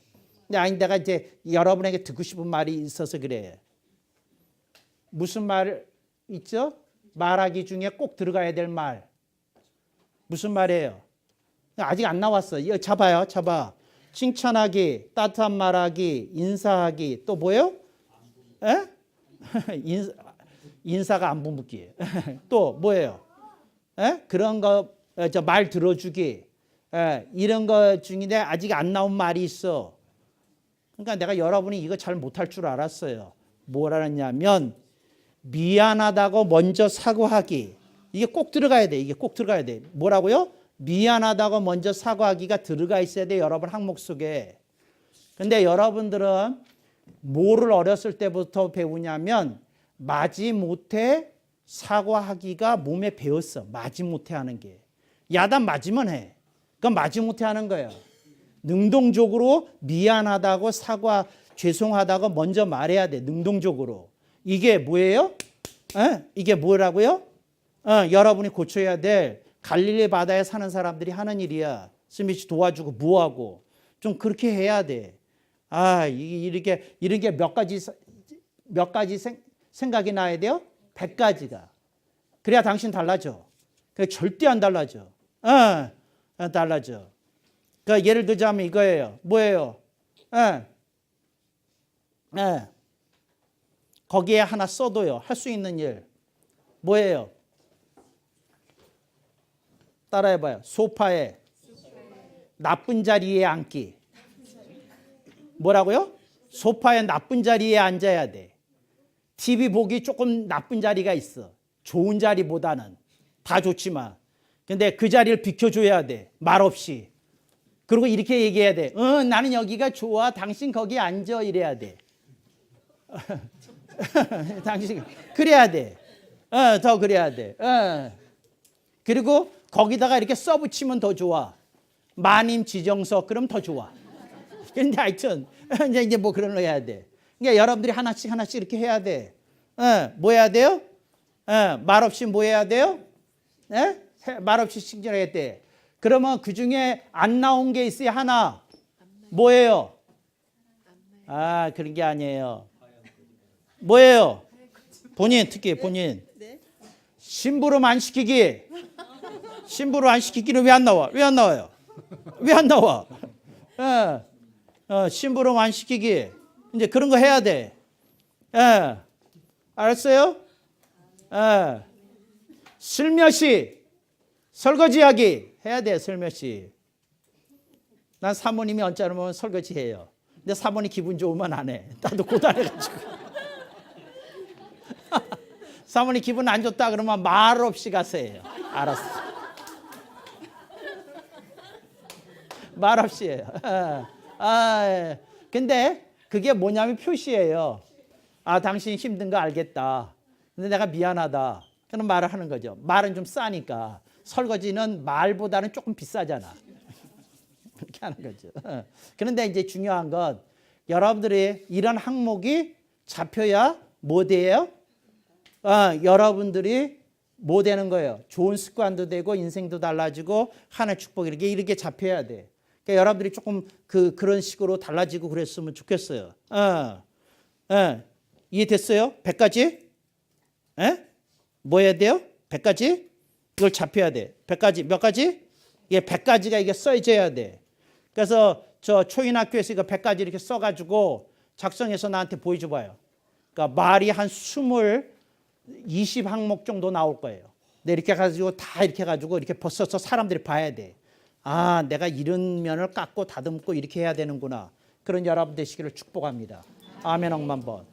아니 내가 이제 여러분에게 듣고 싶은 말이 있어서 그래. 무슨 말 있죠? 말하기 중에 꼭 들어가야 될 말. 무슨 말이에요? 아직 안 나왔어. 이거 잡아요. 잡아. 칭찬하기, 따뜻한 말하기, 인사하기. 또 뭐예요? 인사가 안부 묻기. 또 뭐예요? 그런 거, 말 들어주기. 이런 거 중인데 아직 안 나온 말이 있어. 그러니까 내가 여러분이 이거 잘 못할 줄 알았어요. 뭐라냐면 미안하다고 먼저 사과하기. 이게 꼭 들어가야 돼. 이게 꼭 들어가야 돼. 뭐라고요? 미안하다고 먼저 사과하기가 들어가 있어야 돼. 여러분 항목 속에. 근데 여러분들은 뭐를 어렸을 때부터 배우냐면 마지못해 사과하기가 몸에 배웠어. 마지못해 하는 게. 야단 맞으면 해. 그건 마지못해 하는 거예요. 능동적으로 미안하다고 사과, 죄송하다고 먼저 말해야 돼. 능동적으로. 이게 뭐예요? 이게 뭐라고요? 여러분이 고쳐야 될 갈릴리 바다에 사는 사람들이 하는 일이야. 스미치 도와주고 뭐하고. 좀 그렇게 해야 돼. 아, 이렇게 몇 가지 생각이 나야 돼요? 100가지가. 그래야 당신 달라져. 그래 절대 안 달라져. 달라져. 그러니까 예를 들자면 이거예요. 뭐예요? 거기에 하나 써도요. 할 수 있는 일. 뭐예요? 따라해봐요. 소파에 나쁜 자리에 앉기. 뭐라고요? 소파에 나쁜 자리에 앉아야 돼. TV 보기 조금 나쁜 자리가 있어. 좋은 자리보다는. 다 좋지만. 근데 그 자리를 비켜줘야 돼. 말없이. 그리고 이렇게 얘기해야 돼. 나는 여기가 좋아. 당신 거기 앉아. 이래야 돼. 당신 그래야 돼. 더 그래야 돼. 그리고 거기다가 이렇게 써붙이면 더 좋아. 마님 지정석 그럼 더 좋아. 근데 하여튼 이제 뭐 그런 거 해야 돼. 그러니까 여러분들이 하나씩 하나씩 이렇게 해야 돼. 뭐 해야 돼요? 말없이 뭐 해야 돼요? 말없이 식전해야 돼. 그러면 그 중에 안 나온 게 있어요. 하나. 뭐예요? 그런 게 아니에요. 뭐예요? 본인, 특히 본인. 심부름 안 시키기. 심부름 안 시키기는 왜 안 나와? 왜 안 나와요? 왜 안 나와? 심부름 안 시키기. 이제 그런 거 해야 돼. 알았어요? 슬며시 설거지하기 해야 돼. 슬며시. 난 사모님이 언짢으면 보면 설거지해요. 근데 사모님 기분 좋으면 안 해. 나도 고단해가지고. 사모님 기분 안 좋다 그러면 말 없이 가서 해요. 알았어. 말 없이 해요. 근데 그게 뭐냐면 표시예요. 당신 힘든 거 알겠다. 근데 내가 미안하다. 그런 말을 하는 거죠. 말은 좀 싸니까. 설거지는 말보다는 조금 비싸잖아. 그렇게 하는 거죠. 그런데 이제 중요한 건 여러분들이 이런 항목이 잡혀야 뭐 돼요? 여러분들이 뭐 되는 거예요? 좋은 습관도 되고 인생도 달라지고 하나의 축복 이렇게 잡혀야 돼. 그러니까 여러분들이 조금 그런 식으로 달라지고 그랬으면 좋겠어요. 이해됐어요? 100가지? 뭐 해야 돼요? 100가지? 이걸 잡혀야 돼. 100가지 몇 가지? 이게 100가지가 이게 써져야 돼. 그래서 저 초인학교에서 이거 100가지 이렇게 써가지고 작성해서 나한테 보여줘 봐요. 그러니까 말이 한 20 항목 정도 나올 거예요. 근데 이렇게 가지고 다 이렇게 가지고 이렇게 벗어서 사람들이 봐야 돼. 내가 이런 면을 깎고 다듬고 이렇게 해야 되는구나. 그런 여러분 되시기를 축복합니다. 아멘 억만 번.